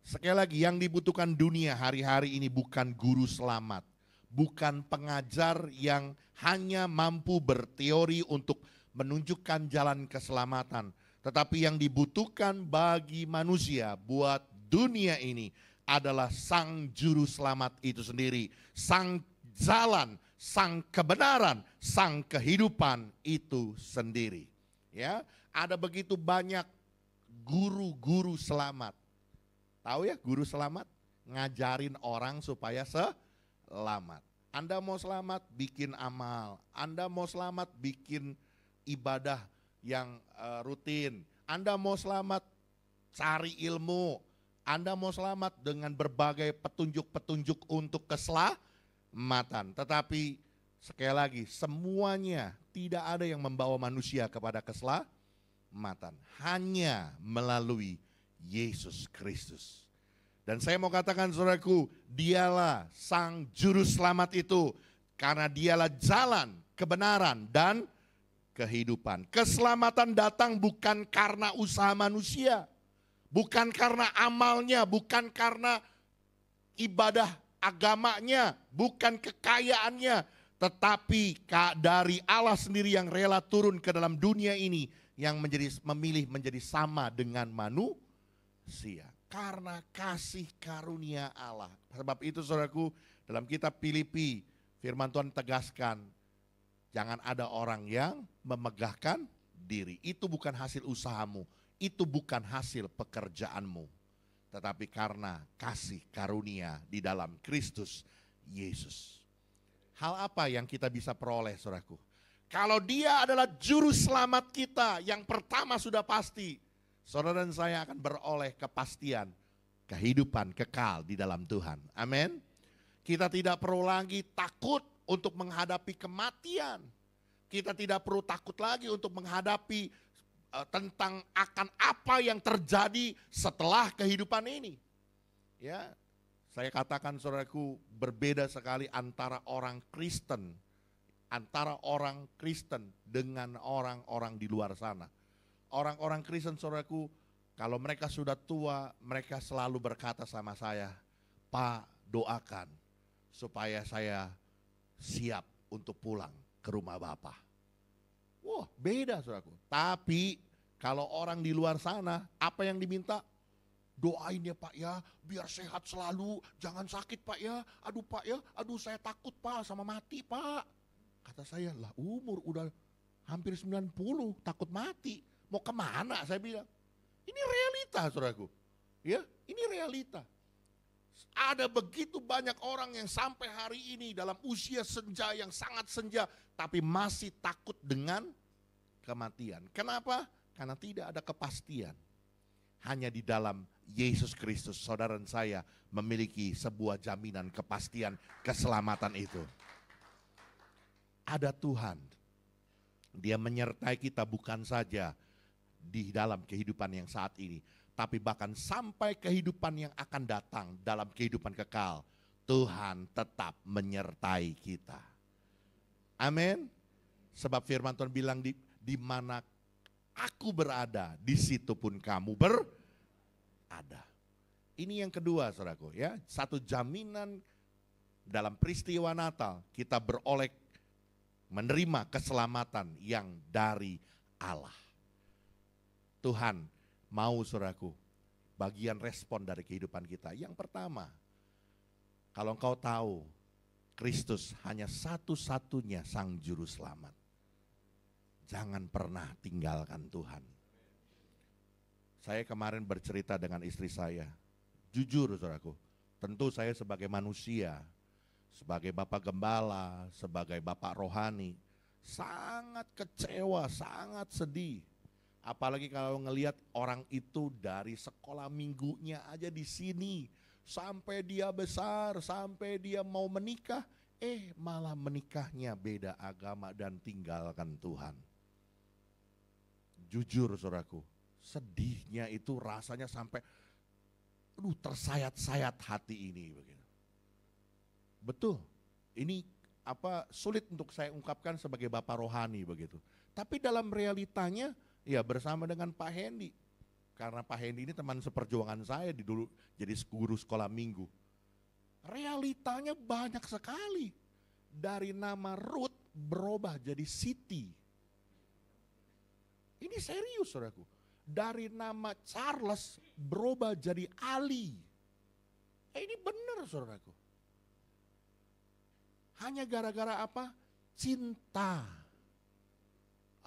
Sekali lagi, yang dibutuhkan dunia hari-hari ini bukan guru selamat, bukan pengajar yang hanya mampu berteori untuk menunjukkan jalan keselamatan. Tetapi yang dibutuhkan bagi manusia buat dunia ini adalah Sang Juru Selamat itu sendiri. Sang jalan, Sang kebenaran, Sang kehidupan itu sendiri. Ya, ada begitu banyak guru-guru selamat. Tahu ya guru selamat? Ngajarin orang supaya selamat. Anda mau selamat, bikin amal. Anda mau selamat, bikin ibadah yang rutin. Anda mau selamat, cari ilmu. Anda mau selamat dengan berbagai petunjuk-petunjuk untuk keselamatan. Tetapi sekali lagi, semuanya tidak ada yang membawa manusia kepada keselamatan. Hanya melalui Yesus Kristus. Dan saya mau katakan saudaraku, dialah Sang Juru Selamat itu. Karena dialah jalan, kebenaran, dan kehidupan. Keselamatan datang bukan karena usaha manusia. Bukan karena amalnya, bukan karena ibadah agamanya, bukan kekayaannya. Tetapi dari Allah sendiri yang rela turun ke dalam dunia ini, yang memilih menjadi sama dengan manusia. Karena kasih karunia Allah. Sebab itu saudaraku, dalam kitab Filipi, firman Tuhan tegaskan, jangan ada orang yang memegahkan diri. Itu bukan hasil usahamu. Itu bukan hasil pekerjaanmu, tetapi karena kasih karunia di dalam Kristus Yesus. Hal apa yang kita bisa peroleh, saudaraku? Kalau Dia adalah juru selamat kita, yang pertama sudah pasti, saudara dan saya akan beroleh kepastian, kehidupan kekal di dalam Tuhan. Amin. Kita tidak perlu lagi takut untuk menghadapi kematian. Kita tidak perlu takut lagi untuk menghadapi tentang akan apa yang terjadi setelah kehidupan ini. Ya, saya katakan saudaraku, berbeda sekali antara orang Kristen dengan orang-orang di luar sana. Orang-orang Kristen saudaraku, kalau mereka sudah tua, mereka selalu berkata sama saya, "Pak, doakan supaya saya siap untuk pulang ke rumah Bapak." Wah, beda saudaraku. Tapi kalau orang di luar sana, apa yang diminta? Doain ya Pak ya, biar sehat selalu, jangan sakit Pak ya. Aduh Pak ya, aduh saya takut Pak sama mati Pak. Kata saya, lah umur udah hampir 90, takut mati. Mau kemana saya bilang. Ini realita saudaraku. Ya, ini realita. Ada begitu banyak orang yang sampai hari ini dalam usia senja yang sangat senja, tapi masih takut dengan kematian. Kenapa? Karena tidak ada kepastian. Hanya di dalam Yesus Kristus, saudara dan saya memiliki sebuah jaminan kepastian keselamatan itu. Ada Tuhan. Dia menyertai kita bukan saja di dalam kehidupan yang saat ini, tapi bahkan sampai kehidupan yang akan datang dalam kehidupan kekal. Tuhan tetap menyertai kita. Amin. Sebab firman Tuhan bilang di mana aku berada, di situ pun kamu berada. Ini yang kedua saudaraku ya. Satu jaminan dalam peristiwa Natal, kita beroleh menerima keselamatan yang dari Allah. Tuhan mau saudaraku, bagian respon dari kehidupan kita. Yang pertama, kalau engkau tahu Kristus hanya satu-satunya Sang Juru Selamat, jangan pernah tinggalkan Tuhan. Saya kemarin bercerita dengan istri saya. Jujur saudaraku, tentu saya sebagai manusia, sebagai bapak gembala, sebagai bapak rohani, sangat kecewa, sangat sedih. Apalagi kalau ngelihat orang itu dari sekolah minggunya aja di sini, sampai dia besar, sampai dia mau menikah, malah menikahnya beda agama dan tinggalkan Tuhan. Jujur saudaraku, sedihnya itu rasanya sampai tersayat-sayat hati ini begitu. Betul, ini sulit untuk saya ungkapkan sebagai bapak rohani begitu. Tapi dalam realitanya ya bersama dengan Pak Hendy. Karena Pak Hendy ini teman seperjuangan saya dulu jadi guru sekolah minggu. Realitanya banyak sekali. Dari nama Ruth berubah jadi Siti. Ini serius saudaraku. Dari nama Charles berubah jadi Ali. Ini benar saudaraku. Hanya gara-gara apa? Cinta.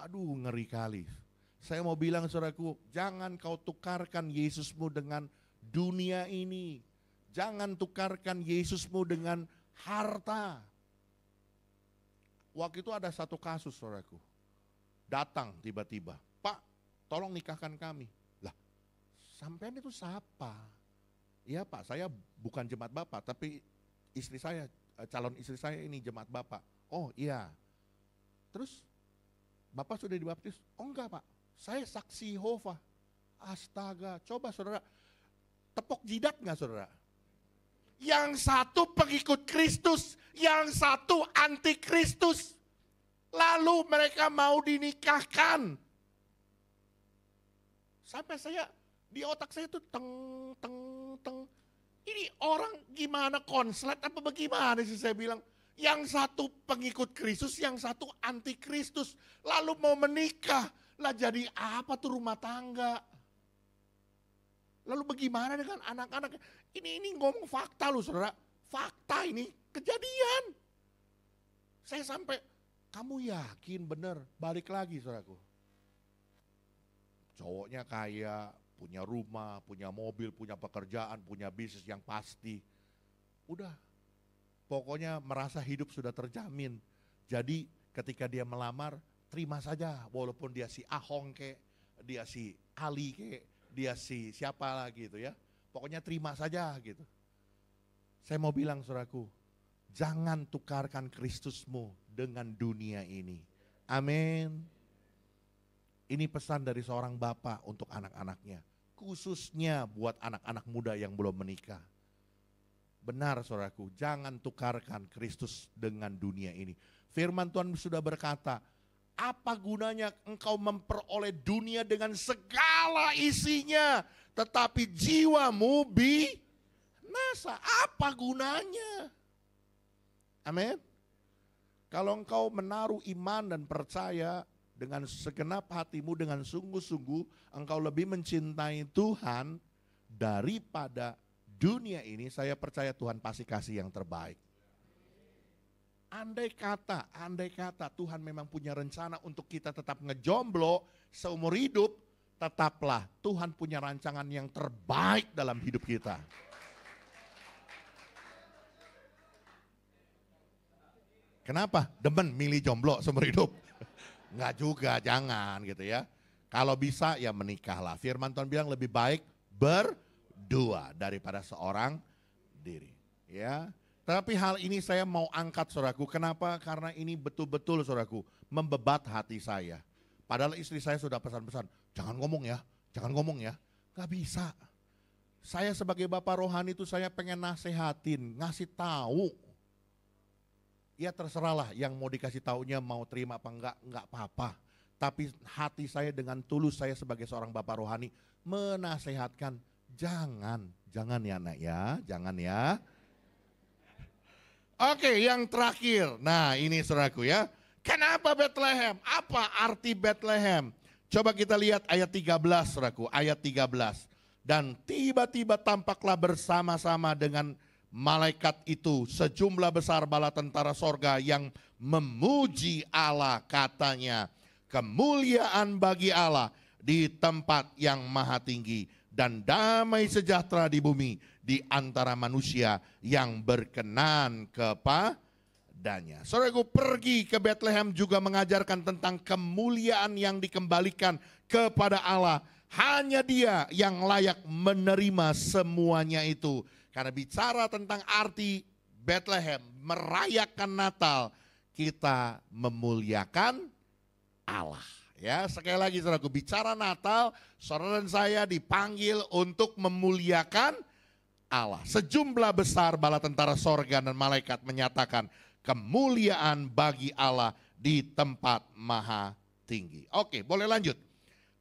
Aduh ngeri kali. Saya mau bilang saudaraku, jangan kau tukarkan Yesusmu dengan dunia ini. Jangan tukarkan Yesusmu dengan harta. Waktu itu ada satu kasus saudaraku. Datang tiba-tiba, Pak tolong nikahkan kami. Lah sampean itu siapa? Iya Pak, saya bukan jemaat Bapak, tapi istri saya, calon istri saya ini jemaat Bapak. Oh iya. Terus Bapak sudah dibaptis? Oh enggak Pak, saya saksi Yehova. Astaga, coba saudara, tepok jidat enggak saudara? Yang satu pengikut Kristus, yang satu anti Kristus. Lalu mereka mau dinikahkan. Sampai saya, di otak saya itu teng. Ini orang gimana konslet apa bagaimana sih saya bilang. Yang satu pengikut Kristus, yang satu anti Kristus. Lalu mau menikah. Lah jadi apa tuh rumah tangga? Lalu bagaimana dengan anak-anak? Ini ngomong fakta loh saudara. Fakta ini kejadian. Saya sampai, kamu yakin bener balik lagi saudaraku. Cowoknya kaya, punya rumah, punya mobil, punya pekerjaan, punya bisnis yang pasti. Udah, pokoknya merasa hidup sudah terjamin. Jadi ketika dia melamar, terima saja walaupun dia si Ahong kek, dia si Ali kek, dia si siapa lagi gitu ya. Pokoknya terima saja gitu. Saya mau bilang saudaraku, jangan tukarkan Kristusmu dengan dunia ini. Amin. Ini pesan dari seorang bapak untuk anak-anaknya. Khususnya buat anak-anak muda yang belum menikah. Benar saudaraku, jangan tukarkan Kristus dengan dunia ini. Firman Tuhan sudah berkata, apa gunanya engkau memperoleh dunia dengan segala isinya, tetapi jiwamu binasa. Apa gunanya? Amin. Kalau engkau menaruh iman dan percaya dengan segenap hatimu, dengan sungguh-sungguh engkau lebih mencintai Tuhan daripada dunia ini, saya percaya Tuhan pasti kasih yang terbaik. Andai kata Tuhan memang punya rencana untuk kita tetap ngejomblo seumur hidup, tetaplah Tuhan punya rancangan yang terbaik dalam hidup kita. Kenapa? Demen milih jomblo seumur hidup? Enggak juga, jangan gitu ya. Kalau bisa ya menikahlah. Firman Tuhan bilang lebih baik berdua daripada seorang diri. Ya. Tapi hal ini saya mau angkat saudaraku. Kenapa? Karena ini betul-betul saudaraku membebat hati saya. Padahal istri saya sudah pesan-pesan, jangan ngomong ya, jangan ngomong ya. Gak bisa. Saya sebagai bapak rohani itu saya pengen nasehatin, ngasih tahu. Ya terserahlah yang mau dikasih taunya mau terima apa enggak apa-apa. Tapi hati saya dengan tulus saya sebagai seorang bapak rohani menasehatkan, jangan ya nak ya, jangan ya. Oke, yang terakhir. Nah, ini saudaraku ya. Kenapa Bethlehem? Apa arti Bethlehem? Coba kita lihat ayat 13 saudaraku, ayat 13. Dan tiba-tiba tampaklah bersama-sama dengan malaikat itu sejumlah besar bala tentara sorga yang memuji Allah, katanya, kemuliaan bagi Allah di tempat yang maha tinggi, dan damai sejahtera di bumi di antara manusia yang berkenan kepadanya. Saudaraku, pergi ke Bethlehem juga mengajarkan tentang kemuliaan yang dikembalikan kepada Allah. Hanya Dia yang layak menerima semuanya itu. Karena bicara tentang arti Bethlehem, merayakan Natal, kita memuliakan Allah. Ya, sekali lagi saudaraku, bicara Natal, saudara dan saya dipanggil untuk memuliakan Allah. Sejumlah besar bala tentara sorga dan malaikat menyatakan kemuliaan bagi Allah di tempat maha tinggi. Oke, boleh lanjut.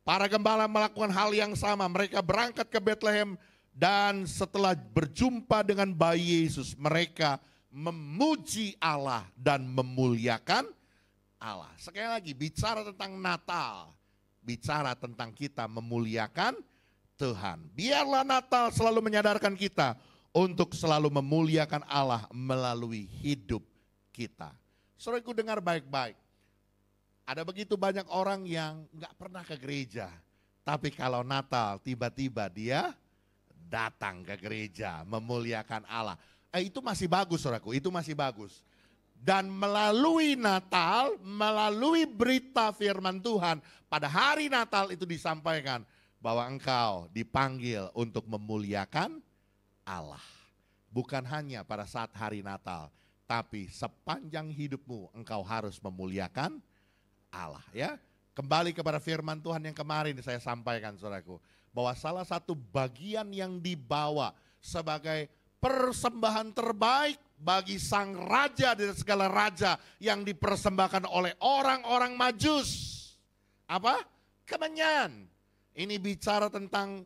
Para gembala melakukan hal yang sama. Mereka berangkat ke Bethlehem dan setelah berjumpa dengan bayi Yesus, mereka memuji Allah dan memuliakan Allah. Sekali lagi, bicara tentang Natal, bicara tentang kita memuliakan Tuhan. Biarlah Natal selalu menyadarkan kita untuk selalu memuliakan Allah melalui hidup kita. Saudaraku, dengar baik-baik. Ada begitu banyak orang yang nggak pernah ke gereja, tapi kalau Natal tiba-tiba dia datang ke gereja memuliakan Allah. Itu masih bagus saudaraku, itu masih bagus. Dan melalui Natal, melalui berita firman Tuhan, pada hari Natal itu disampaikan bahwa engkau dipanggil untuk memuliakan Allah. Bukan hanya pada saat hari Natal, tapi sepanjang hidupmu engkau harus memuliakan Allah, ya. Kembali kepada firman Tuhan yang kemarin saya sampaikan saudaraku, bahwa salah satu bagian yang dibawa sebagai persembahan terbaik bagi sang raja dan segala raja yang dipersembahkan oleh orang-orang Majus. Apa? Kemenyan. Ini bicara tentang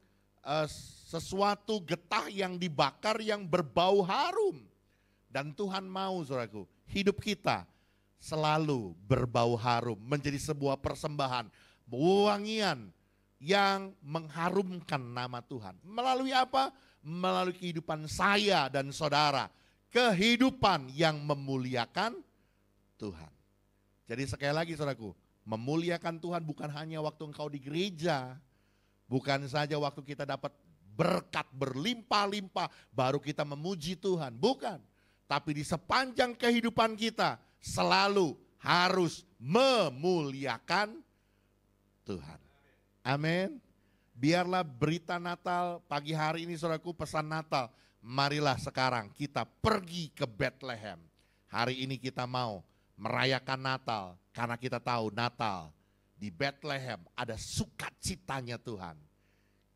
sesuatu getah yang dibakar yang berbau harum. Dan Tuhan mau saudaraku, hidup kita selalu berbau harum, menjadi sebuah persembahan, wangian yang mengharumkan nama Tuhan. Melalui apa? Melalui kehidupan saya dan saudara, kehidupan yang memuliakan Tuhan. Jadi sekali lagi saudaraku, memuliakan Tuhan bukan hanya waktu engkau di gereja, bukan saja waktu kita dapat berkat berlimpah-limpah baru kita memuji Tuhan, bukan. Tapi di sepanjang kehidupan kita selalu harus memuliakan Tuhan. Amin. Biarlah berita Natal pagi hari ini saudaraku, pesan Natal. Marilah sekarang kita pergi ke Bethlehem. Hari ini kita mau merayakan Natal karena kita tahu Natal di Bethlehem ada sukacitanya Tuhan.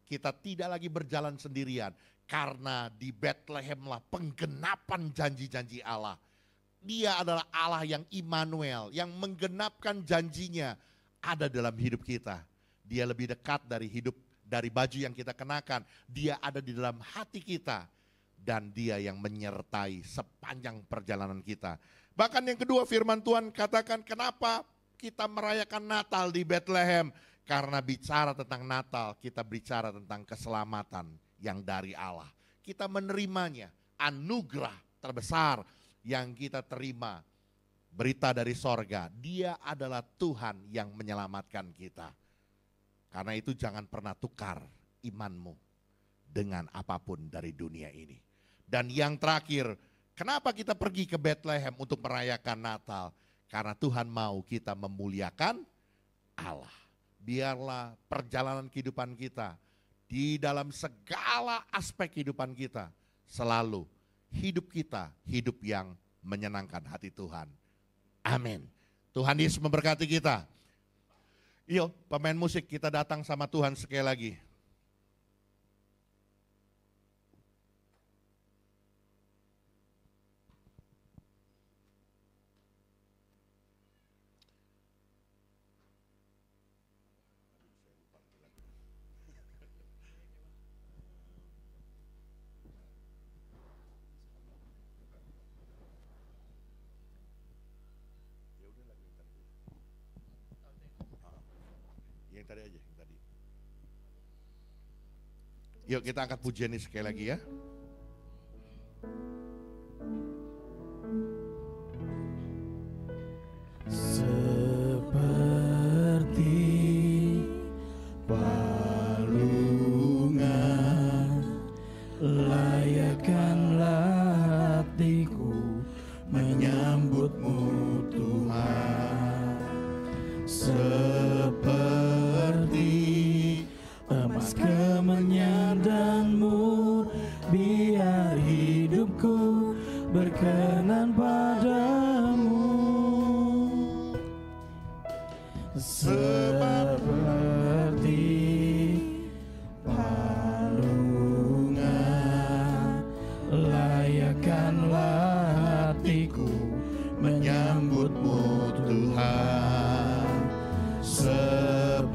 Kita tidak lagi berjalan sendirian karena di Bethlehemlah penggenapan janji-janji Allah. Dia adalah Allah yang Immanuel, yang menggenapkan janjinya ada dalam hidup kita. Dia lebih dekat dari hidup, dari baju yang kita kenakan. Dia ada di dalam hati kita. Dan dia yang menyertai sepanjang perjalanan kita. Bahkan yang kedua firman Tuhan katakan kenapa kita merayakan Natal di Bethlehem. Karena bicara tentang Natal, kita bicara tentang keselamatan yang dari Allah. Kita menerimanya, anugerah terbesar yang kita terima, berita dari sorga. Dia adalah Tuhan yang menyelamatkan kita. Karena itu jangan pernah tukar imanmu dengan apapun dari dunia ini. Dan yang terakhir, kenapa kita pergi ke Bethlehem untuk merayakan Natal? Karena Tuhan mau kita memuliakan Allah. Biarlah perjalanan kehidupan kita, di dalam segala aspek kehidupan kita, selalu hidup kita, hidup yang menyenangkan hati Tuhan. Amin. Tuhan Yesus memberkati kita. Yuk pemain musik, kita datang sama Tuhan sekali lagi. Yang tadi aja, yang tadi. Yuk kita angkat pujian ini sekali lagi ya. Seperti layakkanlah hatiku menyambutmu Tuhan, seperti emas kemenyan dan mur, biar hidupku berkenan padamu. Seperti palungan, layakkanlah hatiku menyambutmu Tuhan, seperti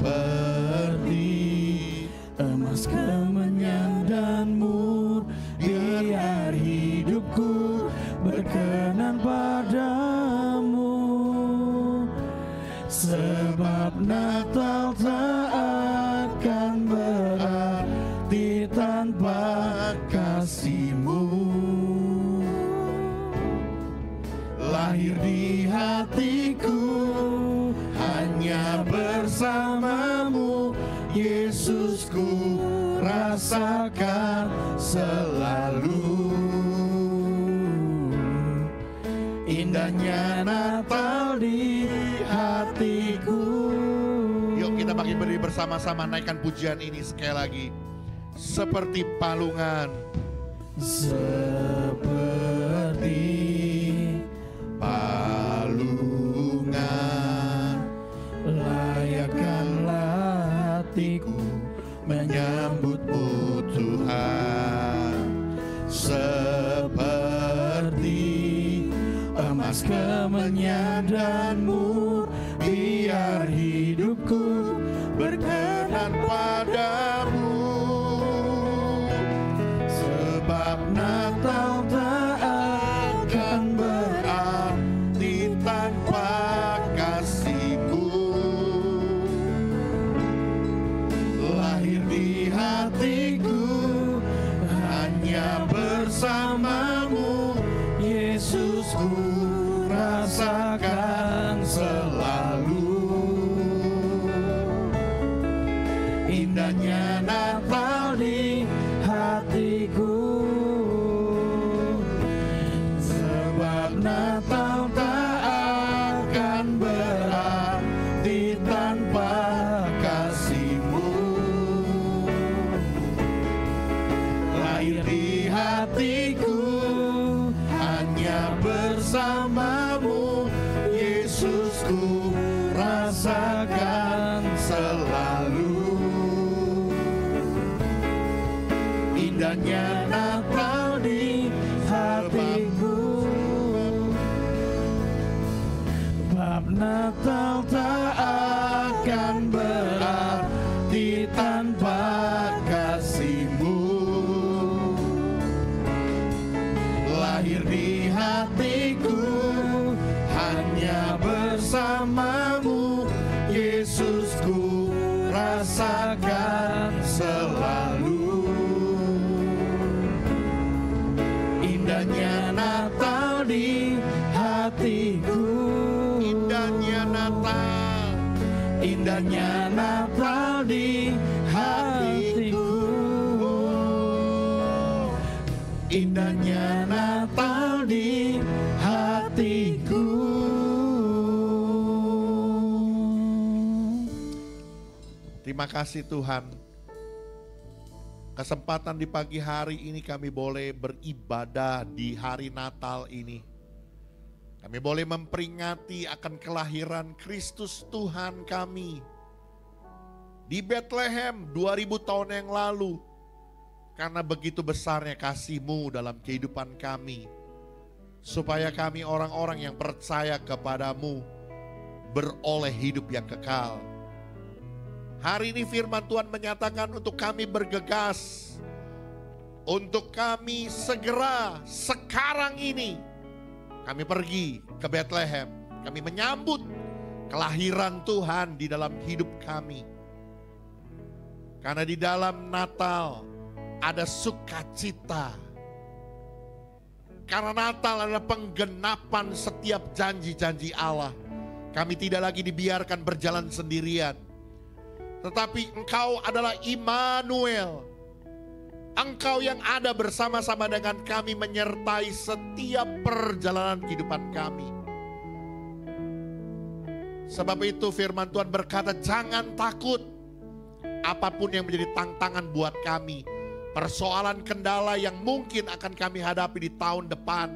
emas kemenyan dan mur, biar hidupku berkenan padamu. Sebab Natal tak akan berarti tanpa kasih-Mu. Lahir di hatiku hanya bersama-Mu, Yesusku rasakan selalu. Indahnya Natal di hatiku. Yuk kita bagi berdiri bersama-sama, naikkan pujian ini sekali lagi. Seperti palungan, seperti palungan, layakkanlah hatiku menyambutmu Tuhan, seperti emas kemenyan dan mur, biar hidupku berkenan padamu. Sebab Natal tak akan berarti tanpa kasih-Mu. Lahir di hatiku hanya bersama-Mu, Yesusku rasakan selalu. Indahnya Natal di hatiku. Sebab Natal tak akan berarti tanpa kasih-Mu. Lahir di hatiku hanya bersama-Mu, Yesusku rasakan selalu. Indahnya Natal di hatiku. Bab Natal tak akan berarti tanpa kasih-Mu. Lahir di hatiku hanya bersama-Mu, Yesusku rasakan selalu. Indahnya Natal di hatiku. indahnya Natal, Indahnya Natal di hatiku. Indahnya Natal di hatiku. Terima kasih Tuhan. Kesempatan di pagi hari ini kami boleh beribadah di hari Natal ini. Kami boleh memperingati akan kelahiran Kristus Tuhan kami di Bethlehem 2000 tahun yang lalu. Karena begitu besarnya kasih-Mu dalam kehidupan kami, supaya kami orang-orang yang percaya kepadamu beroleh hidup yang kekal. Hari ini firman Tuhan menyatakan untuk kami bergegas, untuk kami segera sekarang ini kami pergi ke Bethlehem. Kami menyambut kelahiran Tuhan di dalam hidup kami. Karena di dalam Natal ada sukacita. Karena Natal adalah penggenapan setiap janji-janji Allah. Kami tidak lagi dibiarkan berjalan sendirian. Tetapi Engkau adalah Immanuel, Engkau yang ada bersama-sama dengan kami menyertai setiap perjalanan kehidupan kami. Sebab itu firman Tuhan berkata, jangan takut. Apapun yang menjadi tantangan buat kami, persoalan kendala yang mungkin akan kami hadapi di tahun depan,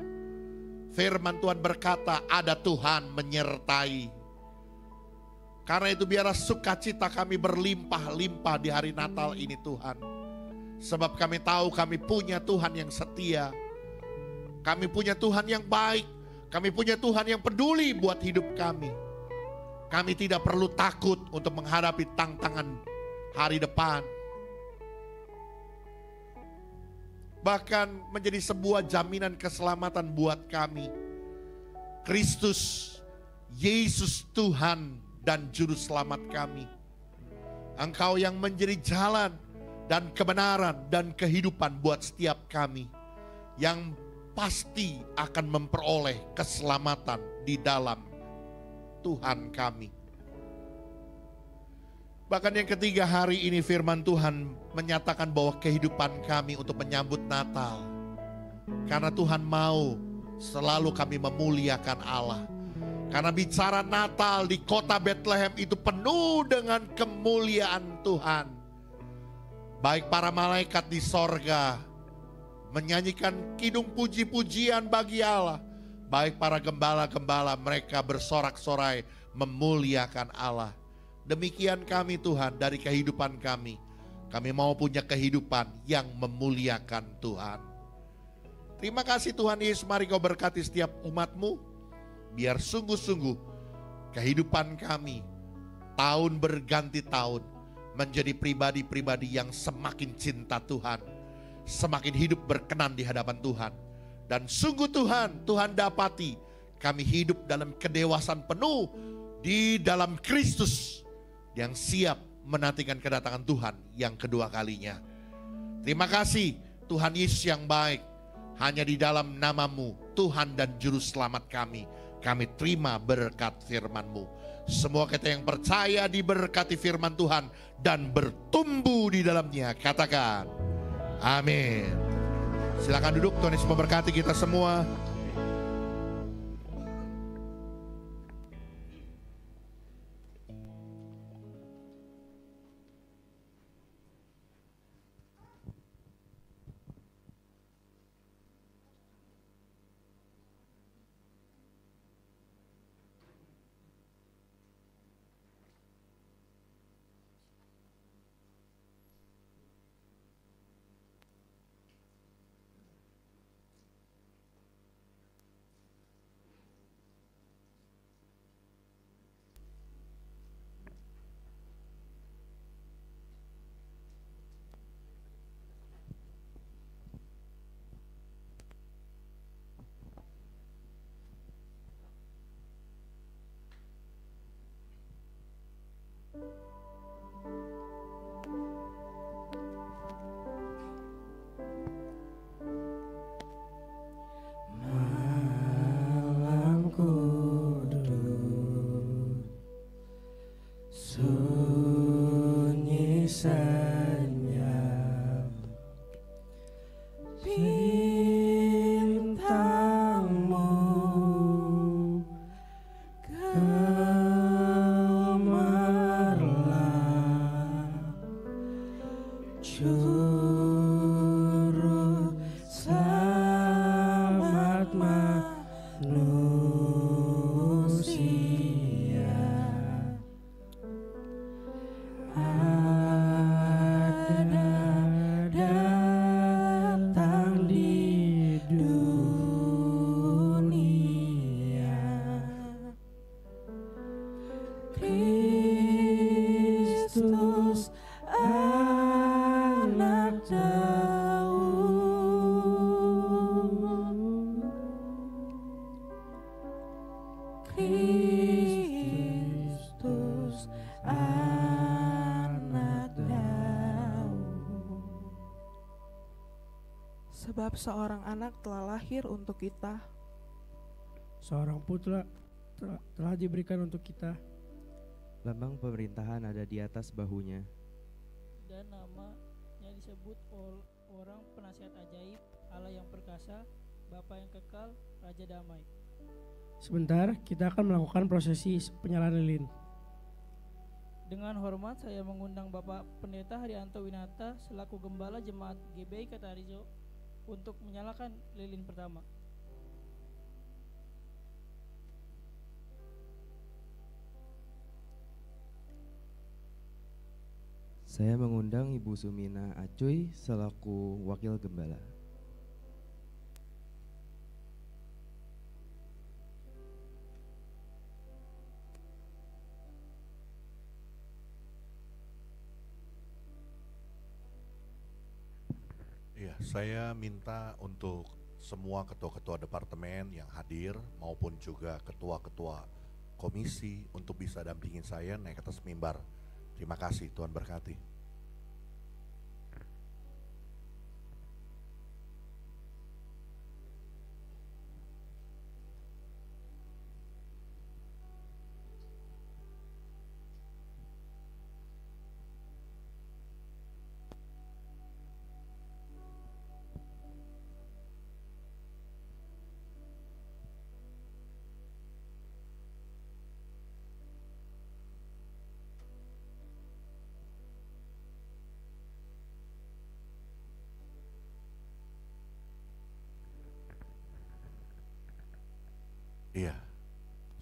firman Tuhan berkata, ada Tuhan menyertai. Karena itu biarlah sukacita kami berlimpah-limpah di hari Natal ini Tuhan. Sebab kami tahu kami punya Tuhan yang setia. Kami punya Tuhan yang baik. Kami punya Tuhan yang peduli buat hidup kami. Kami tidak perlu takut untuk menghadapi tantangan hari depan. Bahkan menjadi sebuah jaminan keselamatan buat kami. Kristus, Yesus Tuhan dan Juru Selamat kami. Engkau yang menjadi jalan dan kebenaran dan kehidupan buat setiap kami. Yang pasti akan memperoleh keselamatan di dalam Tuhan kami. Bahkan yang ketiga, hari ini firman Tuhan menyatakan bahwa kehidupan kami untuk menyambut Natal. Karena Tuhan mau selalu kami memuliakan Allah. Karena bicara Natal di kota Bethlehem itu penuh dengan kemuliaan Tuhan. Baik para malaikat di sorga menyanyikan kidung puji-pujian bagi Allah. Baik para gembala-gembala mereka bersorak-sorai memuliakan Allah. Demikian kami Tuhan dari kehidupan kami. Kami mau punya kehidupan yang memuliakan Tuhan. Terima kasih Tuhan Yesus, mari Kau berkati setiap umat-Mu. Biar sungguh-sungguh kehidupan kami tahun berganti tahun menjadi pribadi-pribadi yang semakin cinta Tuhan. Semakin hidup berkenan di hadapan Tuhan. Dan sungguh Tuhan, Tuhan dapati kami hidup dalam kedewasan penuh di dalam Kristus yang siap menantikan kedatangan Tuhan yang kedua kalinya. Terima kasih Tuhan Yesus yang baik. Hanya di dalam nama-Mu Tuhan dan Juru Selamat kami terima berkat firman-Mu. Semua kita yang percaya diberkati firman Tuhan dan bertumbuh di dalamnya. Katakan amin. Silakan duduk, Tuhan Yesus memberkati kita semua. Malam kudus, sunyi senyap, bintangmu gemerlap, juru selamat manusia. Ada datang di dunia, Kristus anak Daud, Kristus anak Daud. Sebab seorang anak telah lahir untuk kita, Seorang putra telah diberikan untuk kita. Lambang pemerintahan ada di atas bahunya. Dan namanya disebut orang penasihat ajaib, Allah yang perkasa, Bapa yang kekal, Raja damai. Sebentar, kita akan melakukan prosesi penyalahan lilin. Dengan hormat saya mengundang Bapak Pendeta Haryanto Winata selaku Gembala Jemaat GBI Katarizo untuk menyalakan lilin pertama. Saya mengundang Ibu Sumina Acuy selaku Wakil Gembala. Ya, saya minta untuk semua ketua-ketua departemen yang hadir maupun juga ketua-ketua komisi untuk bisa dampingin saya naik ke atas mimbar. Terima kasih, Tuhan berkati. Iya,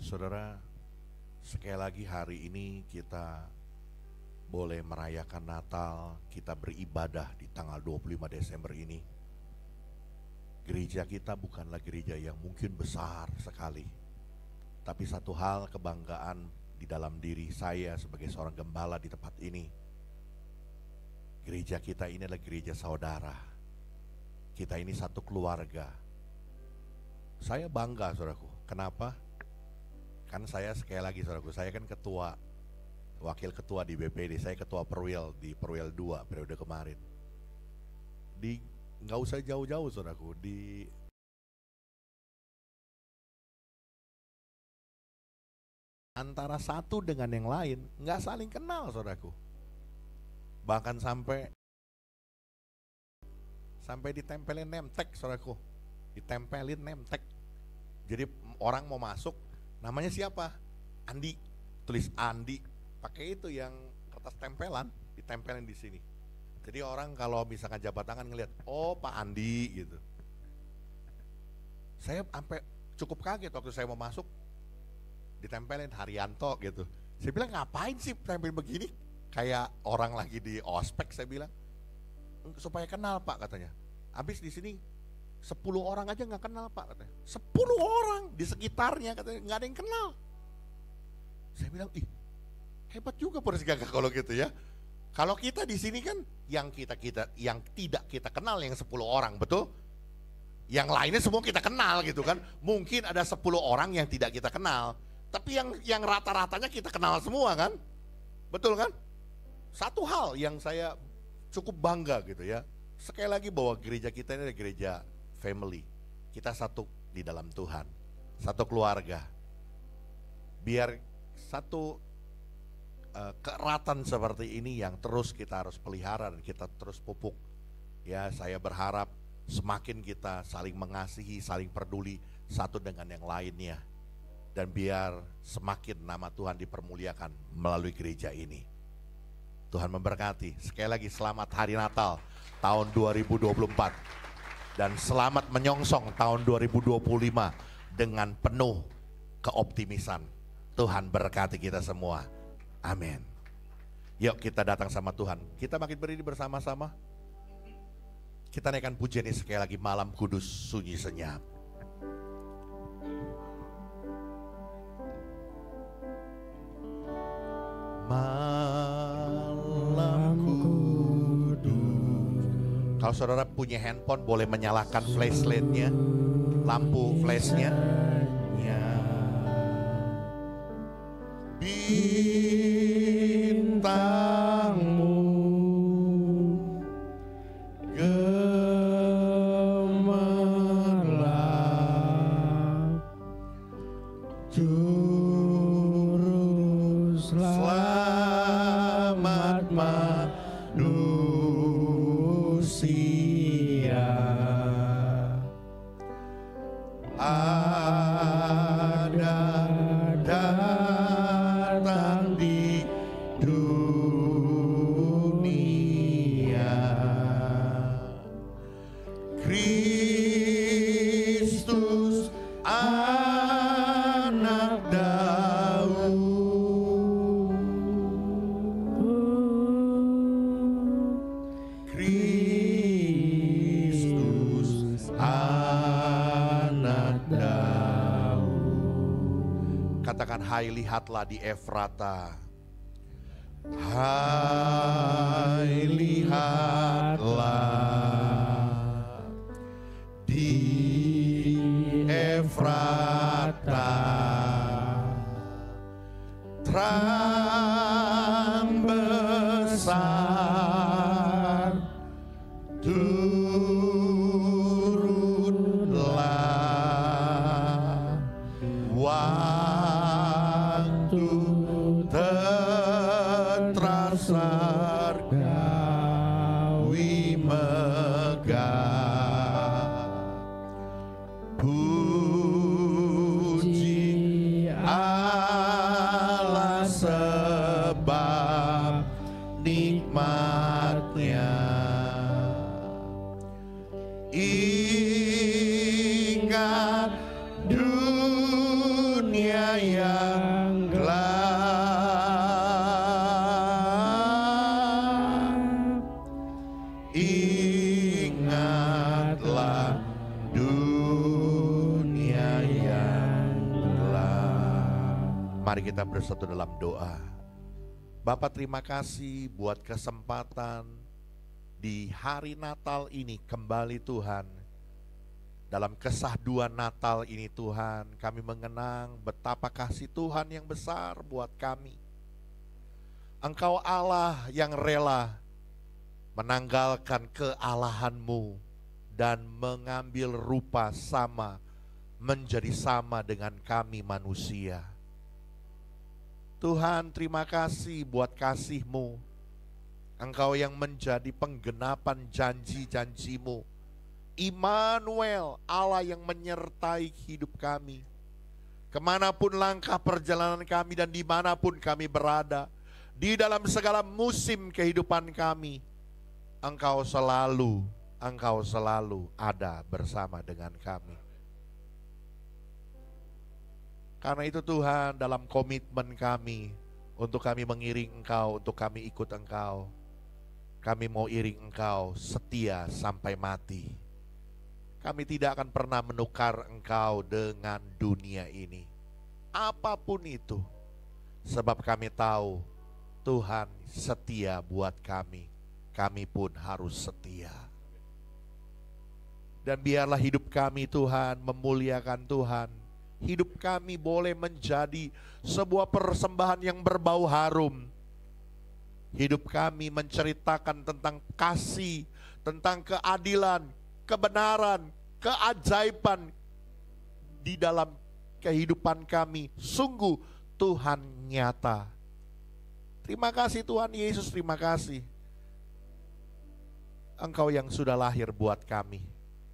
saudara, sekali lagi hari ini kita boleh merayakan Natal, kita beribadah di tanggal 25 Desember ini. Gereja kita bukanlah gereja yang mungkin besar sekali, tapi satu hal kebanggaan di dalam diri saya sebagai seorang gembala di tempat ini. Gereja kita ini adalah gereja saudara. Kita ini satu keluarga. Saya bangga, saudaraku. Kenapa? Kan saya sekali lagi, saudaraku, saya kan ketua, wakil ketua di BPD, saya ketua Perwil di Perwil 2 periode kemarin. Nggak usah jauh-jauh, saudaraku, di antara satu dengan yang lain nggak saling kenal, saudaraku. Bahkan sampai ditempelin name tag, saudaraku, ditempelin name tag. Jadi orang mau masuk, namanya siapa? Andi, tulis Andi, pakai itu yang kertas tempelan, ditempelin di sini. Jadi orang kalau misalkan jabat tangan ngelihat, oh Pak Andi gitu. Saya sampai cukup kaget waktu saya mau masuk, ditempelin Haryanto gitu. Saya bilang ngapain sih tempelin begini? Kayak orang lagi di ospek, saya bilang. Supaya kenal Pak, katanya. Habis di sini 10 orang aja nggak kenal Pak, katanya. 10 orang di sekitarnya katanya nggak ada yang kenal. Saya bilang, ih hebat juga Polres Gagah kalau gitu ya. Kalau kita di sini kan yang yang tidak kita kenal yang 10 orang, betul? Yang lainnya semua kita kenal gitu kan. Mungkin ada 10 orang yang tidak kita kenal, tapi yang rata-ratanya kita kenal semua kan, betul kan? Satu hal yang saya cukup bangga gitu ya. Sekali lagi bahwa gereja kita ini adalah gereja family. Kita satu di dalam Tuhan, satu keluarga. Biar satu keeratan seperti ini yang terus kita harus pelihara dan kita terus pupuk. Ya, saya berharap semakin kita saling mengasihi, saling peduli satu dengan yang lainnya. Dan biar semakin nama Tuhan dipermuliakan melalui gereja ini. Tuhan memberkati. Sekali lagi selamat Hari Natal tahun 2024. Dan selamat menyongsong tahun 2025 dengan penuh keoptimisan. Tuhan berkati kita semua. Amin. Yuk kita datang sama Tuhan. Kita makin berdiri bersama-sama. Kita naikkan pujian ini sekali lagi, Malam Kudus Sunyi Senyap. Malam Kudus. Kalau saudara punya handphone boleh menyalakan flashlight-nya, lampu flashnya. Ya. Bintangmu gemerlap, juru selamat manusia. hai lihatlah di Efrata. Hai lihatlah di Efrata, terang besar turunlah, waktu tentara surgawi megah. Puji Allah sebab nikmatnya. Ingat dunia yang gelap, ingatlah dunia yang gelap. Mari kita bersatu dalam doa. Bapa, terima kasih buat kesempatan di hari Natal ini kembali Tuhan. Dalam kesahduan Natal ini Tuhan, kami mengenang betapa kasih Tuhan yang besar buat kami. Engkau Allah yang rela menanggalkan kealahan-Mu dan mengambil rupa sama, menjadi sama dengan kami manusia. Tuhan, terima kasih buat kasih-Mu. Engkau yang menjadi penggenapan janji-janji-Mu. Immanuel, Allah yang menyertai hidup kami. Kemanapun langkah perjalanan kami dan dimanapun kami berada, di dalam segala musim kehidupan kami, Engkau selalu ada bersama dengan kami. Karena itu Tuhan, dalam komitmen kami untuk kami mengiring Engkau, untuk kami ikut Engkau, kami mau iring Engkau setia sampai mati. Kami tidak akan pernah menukar Engkau dengan dunia ini, apapun itu, sebab kami tahu Tuhan setia buat kami, kami pun harus setia. Dan biarlah hidup kami Tuhan memuliakan Tuhan. Hidup kami boleh menjadi sebuah persembahan yang berbau harum. Hidup kami menceritakan tentang kasih, tentang keadilan, kebenaran, keajaiban di dalam kehidupan kami. Sungguh Tuhan nyata. Terima kasih Tuhan Yesus, terima kasih. Engkau yang sudah lahir buat kami.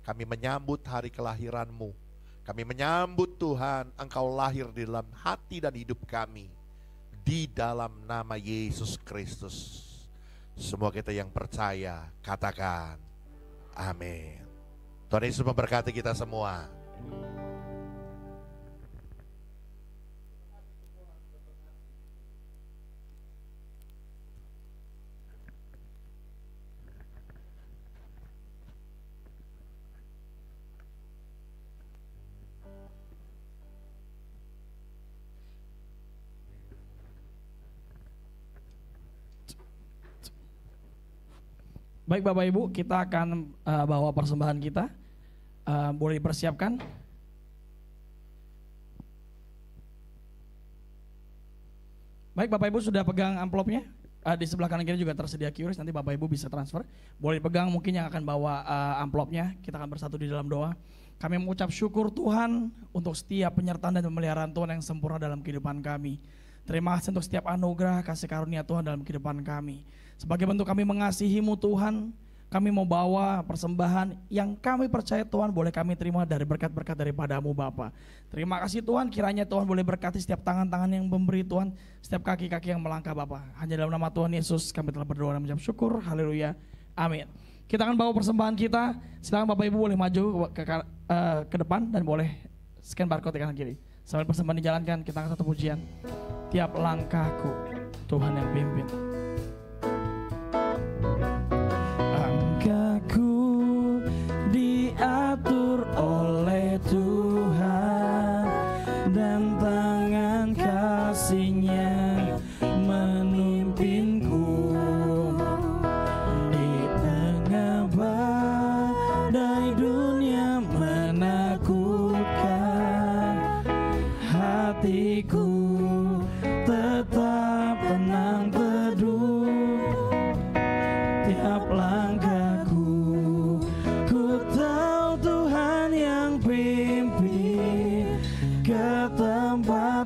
Kami menyambut hari kelahiran-Mu. Kami menyambut Tuhan, Engkau lahir di dalam hati dan hidup kami. Di dalam nama Yesus Kristus. Semua kita yang percaya, katakan amin. Tuhan Yesus memberkati kita semua. Baik Bapak Ibu, kita akan bawa persembahan kita. Boleh dipersiapkan. Baik Bapak Ibu, sudah pegang amplopnya. Di sebelah kanan kiri juga tersedia QRIS, nanti Bapak Ibu bisa transfer. Boleh pegang, mungkin yang akan bawa amplopnya. Kita akan bersatu di dalam doa. Kami mengucap syukur Tuhan untuk setiap penyertaan dan pemeliharaan Tuhan yang sempurna dalam kehidupan kami. Terima kasih untuk setiap anugerah kasih karunia Tuhan dalam kehidupan kami. Sebagai bentuk kami mengasihi-Mu Tuhan, kami mau bawa persembahan yang kami percaya Tuhan boleh kami terima dari berkat-berkat daripada-Mu Bapa. Terima kasih Tuhan, kiranya Tuhan boleh berkati setiap tangan-tangan yang memberi Tuhan, setiap kaki-kaki yang melangkah Bapa. Hanya dalam nama Tuhan Yesus kami telah berdoa dan mengucap syukur, haleluya, amin. Kita akan bawa persembahan kita, silakan Bapak Ibu boleh maju ke depan dan boleh scan barcode di kanan kiri. Sambil persembahan dijalankan, kita akan satu pujian. Tiap langkahku Tuhan yang pimpin. Langkahku diatur oleh Tuhan dan tangan Kau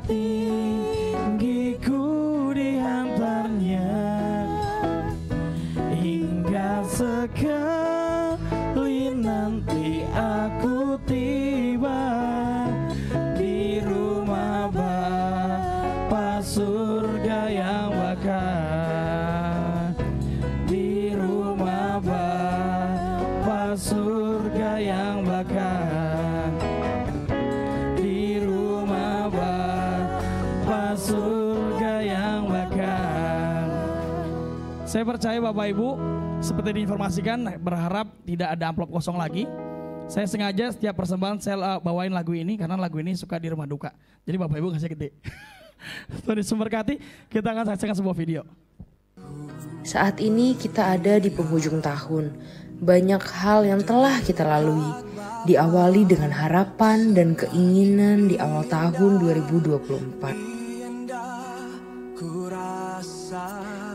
tinggiku dihantarnya, hingga sekali nanti aku tiba di rumah Bapa surga yang bakar, di rumah Bapa surga yang bakar, di rumah Bapa surga yang bakar. Saya percaya Bapak Ibu, seperti diinformasikan, berharap tidak ada amplop kosong lagi. Saya sengaja setiap persembahan saya bawain lagu ini karena lagu ini suka di rumah duka. Jadi Bapak Ibu kasih gede. Tuhan Yesus memberkati. Kita akan saksikan sebuah video. Saat ini kita ada di penghujung tahun. Banyak hal yang telah kita lalui. Diawali dengan harapan dan keinginan di awal tahun 2024.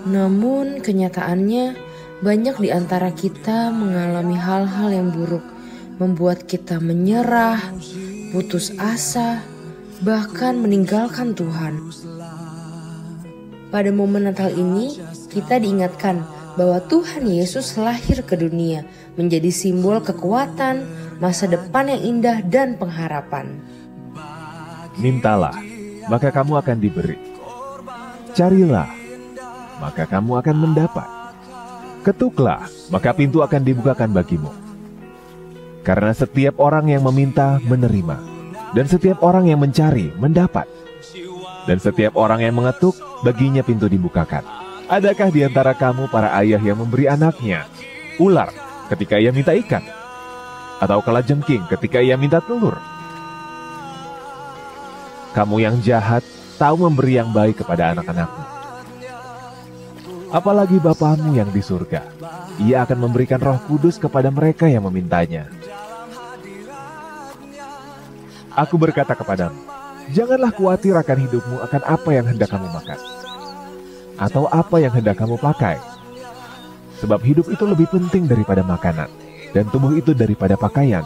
Namun kenyataannya banyak di antara kita mengalami hal-hal yang buruk, membuat kita menyerah, putus asa, bahkan meninggalkan Tuhan. Pada momen Natal ini, kita diingatkan bahwa Tuhan Yesus lahir ke dunia menjadi simbol kekuatan, masa depan yang indah dan pengharapan. Mintalah, maka kamu akan diberi. Carilah, maka kamu akan mendapat. Ketuklah, maka pintu akan dibukakan bagimu. Karena setiap orang yang meminta menerima, dan setiap orang yang mencari mendapat, dan setiap orang yang mengetuk baginya pintu dibukakan. Adakah di antara kamu para ayah yang memberi anaknya ular ketika ia minta ikan, atau kalajengking ketika ia minta telur? Kamu yang jahat tahu memberi yang baik kepada anak-anakmu. Apalagi Bapamu yang di surga, Ia akan memberikan Roh Kudus kepada mereka yang memintanya. Aku berkata kepadamu, janganlah khawatir akan hidupmu, akan apa yang hendak kamu makan, atau apa yang hendak kamu pakai. Sebab hidup itu lebih penting daripada makanan, dan tubuh itu daripada pakaian.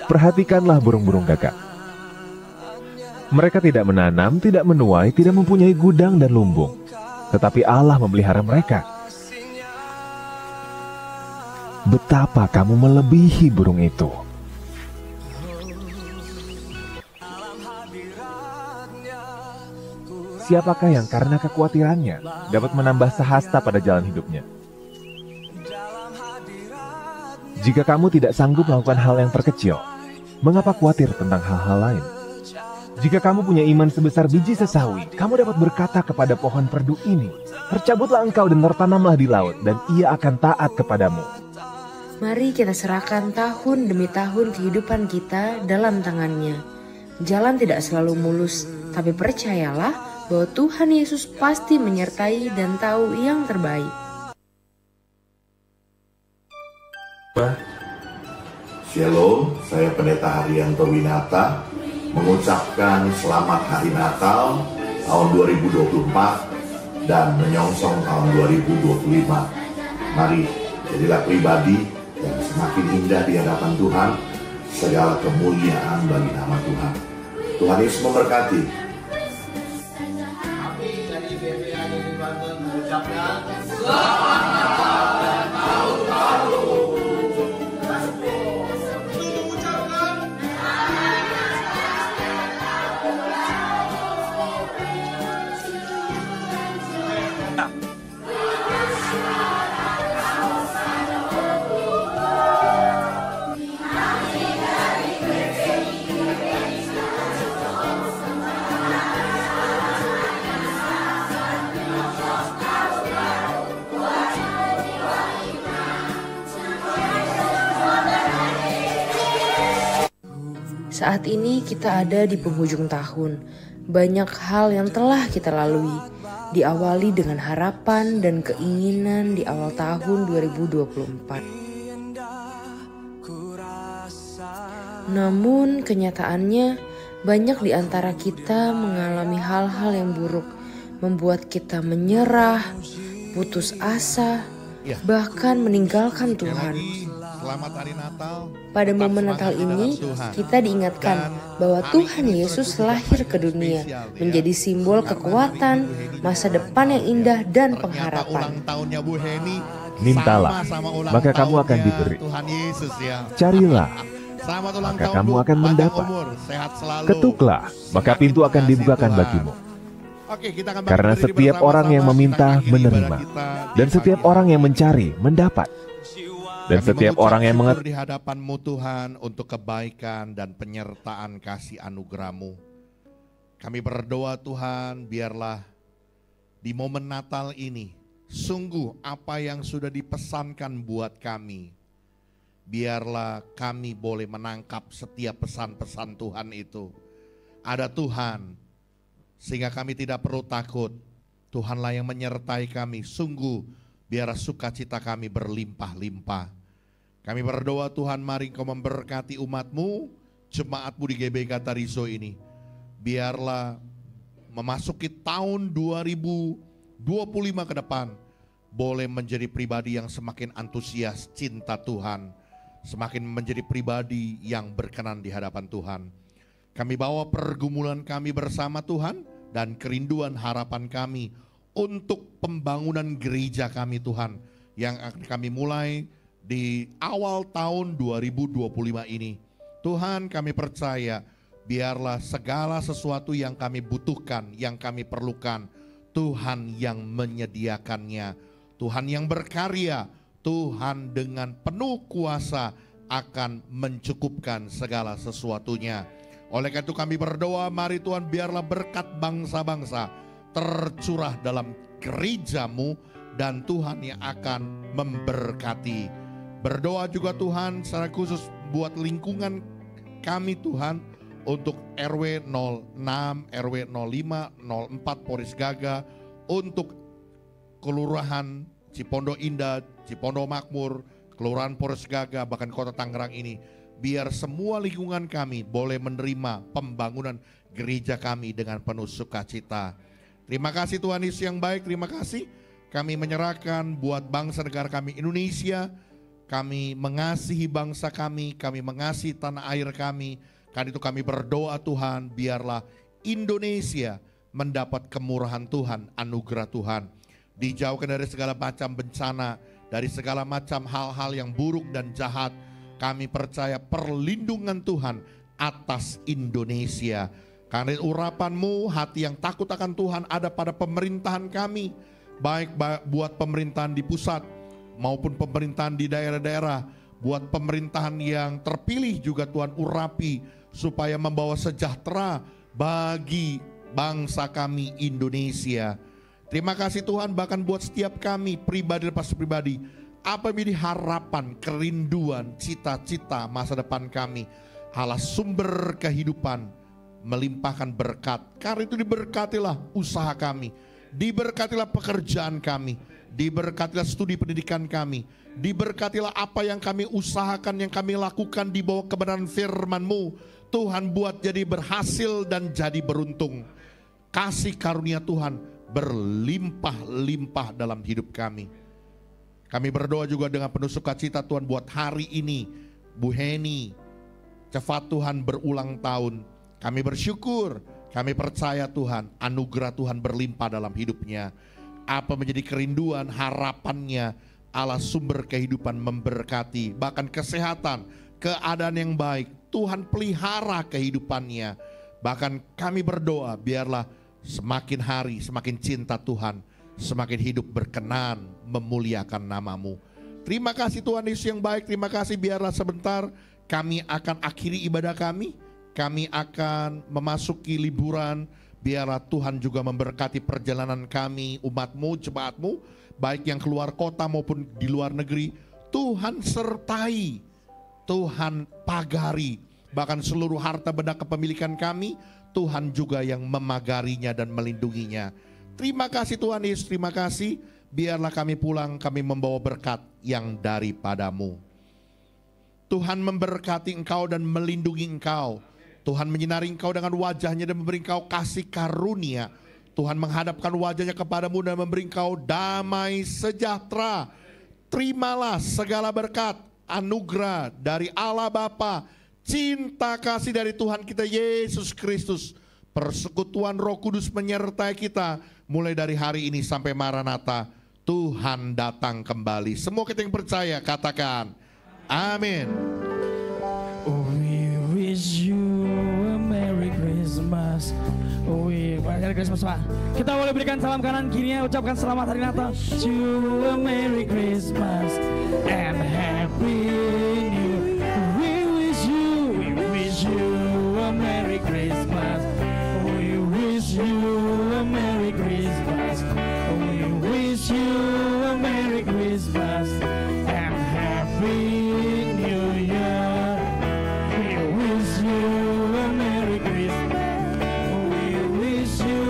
Perhatikanlah burung-burung gagak. Mereka tidak menanam, tidak menuai, tidak mempunyai gudang dan lumbung, tetapi Allah memelihara mereka. Betapa kamu melebihi burung itu. Siapakah yang karena kekhawatirannya dapat menambah sehasta pada jalan hidupnya? Jika kamu tidak sanggup melakukan hal yang terkecil, mengapa khawatir tentang hal-hal lain? Jika kamu punya iman sebesar biji sesawi, kamu dapat berkata kepada pohon perdu ini, tercabutlah engkau dan tertanamlah di laut, dan ia akan taat kepadamu. Mari kita serahkan tahun demi tahun kehidupan kita dalam tangannya. Jalan tidak selalu mulus, tapi percayalah bahwa Tuhan Yesus pasti menyertai dan tahu yang terbaik. Shalom, saya Pendeta Haryanto Winata mengucapkan selamat Hari Natal tahun 2024 dan menyongsong tahun 2025. Mari jadilah pribadi yang semakin indah di hadapan Tuhan, segala kemuliaan bagi nama Tuhan. Tuhan Yesus memberkati. Kami dari BPA di Banten mengucapkan selamat Natal dan tahun baru. Saat ini kita ada di penghujung tahun. Banyak hal yang telah kita lalui. Diawali dengan harapan dan keinginan di awal tahun 2024. Namun kenyataannya banyak di antara kita mengalami hal-hal yang buruk, membuat kita menyerah, putus asa, bahkan meninggalkan Tuhan. Selamat hari Natal. Pada Tetap momen semangat Natal di dalam ini, Tuhan. kita diingatkan bahwa hari Tuhan ini Yesus Saudara, lahir ke hari dunia, spesial, ya. menjadi simbol Karena kekuatan, hari ini Bu Heni masa juga depan yang ulang indah tahun, dan Ternyata pengharapan. ulang tahunnya Bu Heni Mintalah, sama ulang maka kamu akan tahunnya diberi. Tuhan Yesus ya. Carilah, Selamat ulang maka tahun kamu Bu, akan panjang mendapat. umur, sehat selalu. Ketuklah, maka Semakin pintu akan dikasihi dibukakan Tuhan. bagimu. Oke, kita akan Karena berdiri setiap orang yang bersama-sama, meminta kita akhiri menerima, ibadah kita di dan setiap pagi orang hari yang mencari mendapat. Dan Kami setiap mengucap orang yang syukur mengetahui di hadapan-Mu Tuhan untuk kebaikan dan penyertaan kasih anugerah-Mu. Kami berdoa Tuhan, biarlah di momen Natal ini sungguh apa yang sudah dipesankan buat kami, biarlah kami boleh menangkap setiap pesan-pesan Tuhan itu. Ada Tuhan, sehingga kami tidak perlu takut. Tuhanlah yang menyertai kami. Sungguh biarlah sukacita kami berlimpah-limpah. Kami berdoa Tuhan, mari Engkau memberkati umat-Mu, jemaat-Mu di GBK Tarizo ini. Biarlah memasuki tahun 2025 ke depan, boleh menjadi pribadi yang semakin antusias cinta Tuhan, semakin menjadi pribadi yang berkenan di hadapan Tuhan. Kami bawa pergumulan kami bersama Tuhan dan kerinduan harapan kami untuk pembangunan gereja kami Tuhan, yang akan kami mulai di awal tahun 2025 ini. Tuhan, kami percaya biarlah segala sesuatu yang kami butuhkan, yang kami perlukan, Tuhan yang menyediakannya. Tuhan yang berkarya, Tuhan dengan penuh kuasa akan mencukupkan segala sesuatunya. Oleh karena itu kami berdoa, mari Tuhan biarlah berkat bangsa-bangsa tercurah dalam gereja-Mu, dan Tuhan yang akan memberkati. Berdoa juga Tuhan secara khusus buat lingkungan kami Tuhan, untuk RW 06, RW 05, 04 Poris Gaga, untuk Kelurahan Cipondo Indah, Cipondo Makmur, Kelurahan Poris Gaga, bahkan Kota Tangerang ini. Biar semua lingkungan kami boleh menerima pembangunan gereja kami dengan penuh sukacita. Terima kasih Tuhan Yesus yang baik, terima kasih. Kami menyerahkan buat bangsa negara kami Indonesia. Kami mengasihi bangsa kami mengasihi tanah air kami. Karena itu kami berdoa Tuhan, biarlah Indonesia mendapat kemurahan Tuhan, anugerah Tuhan. Dijauhkan dari segala macam bencana, dari segala macam hal-hal yang buruk dan jahat. Kami percaya perlindungan Tuhan atas Indonesia. Karena urapan-Mu, hati yang takut akan Tuhan ada pada pemerintahan kami. Baik buat pemerintahan di pusat maupun pemerintahan di daerah-daerah. Buat pemerintahan yang terpilih juga Tuhan urapi, supaya membawa sejahtera bagi bangsa kami Indonesia. Terima kasih Tuhan, bahkan buat setiap kami pribadi lepas pribadi, apa yang menjadi harapan, kerinduan, cita-cita masa depan kami. Allah sumber kehidupan melimpahkan berkat. Karena itu diberkatilah usaha kami, diberkatilah pekerjaan kami, diberkatilah studi pendidikan kami, diberkatilah apa yang kami usahakan, yang kami lakukan di bawah kebenaran firman-Mu. Tuhan buat jadi berhasil dan jadi beruntung. Kasih karunia Tuhan berlimpah-limpah dalam hidup kami. Kami berdoa juga dengan penuh sukacita Tuhan buat hari ini Bu Heni, cepat Tuhan berulang tahun. Kami bersyukur, kami percaya Tuhan, anugerah Tuhan berlimpah dalam hidupnya. Apa menjadi kerinduan, harapannya, Allah sumber kehidupan memberkati, bahkan kesehatan, keadaan yang baik, Tuhan pelihara kehidupannya. Bahkan kami berdoa, biarlah semakin hari semakin cinta Tuhan, semakin hidup berkenan memuliakan nama-Mu. Terima kasih Tuhan Yesus yang baik, terima kasih. Biarlah sebentar kami akan akhiri ibadah kami akan memasuki liburan. Biarlah Tuhan juga memberkati perjalanan kami, umat-Mu, jemaat-Mu, baik yang keluar kota maupun di luar negeri. Tuhan sertai, Tuhan pagari, bahkan seluruh harta benda kepemilikan kami, Tuhan juga yang memagarinya dan melindunginya. Terima kasih Tuhan Yesus, terima kasih. Biarlah kami pulang, kami membawa berkat yang daripada-Mu. Tuhan memberkati engkau dan melindungi engkau. Tuhan menyinari engkau dengan wajahnya dan memberi engkau kasih karunia. Tuhan menghadapkan wajahnya kepadamu dan memberi engkau damai sejahtera. Terimalah segala berkat, anugerah dari Allah Bapa, cinta kasih dari Tuhan kita Yesus Kristus, persekutuan Roh Kudus menyertai kita mulai dari hari ini sampai Maranatha, Tuhan datang kembali. Semua kita yang percaya katakan amin. We wish you a Merry Christmas. Merry Christmas, Pak. Kita boleh berikan salam kanan kirinya, ucapkan selamat hari Natal. You a Merry Christmas and Happy New Year. We wish you a Merry Christmas. We wish you a Merry Christmas. We wish you a Merry Christmas and Happy New Year. We wish you a Merry Christmas. We wish you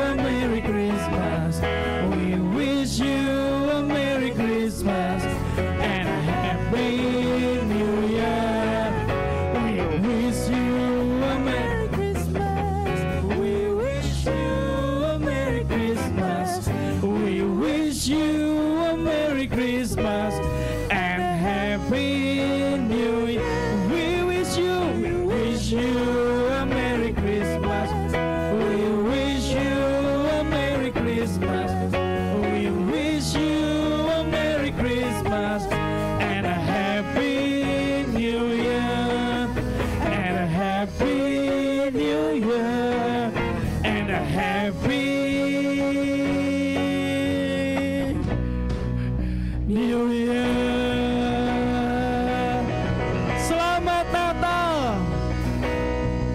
a Merry Christmas. We wish you a Merry Christmas and a Happy New Year. We wish you a Merry Christmas. We wish you a Merry Christmas. We wish you a Merry Christmas and Happy New Year. We wish you a Merry Christmas. We wish you a Merry Christmas. We wish you a Merry Christmas and a Happy New Year. And a Happy New Year. And a Happy New Year. Selamat Natal.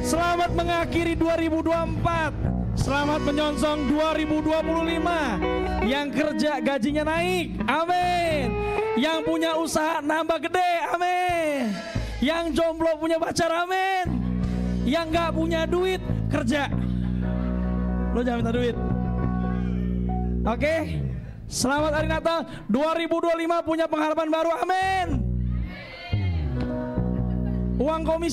Selamat mengakhiri 2024. Selamat menyongsong 2025. Yang kerja gajinya naik, amin. Yang punya usaha nambah gede, amin. Yang jomblo punya pacar, amin. Yang gak punya duit, kerja. Lo jangan minta duit. Oke? Selamat hari Natal 2025, punya pengharapan baru, amin. Uang komisi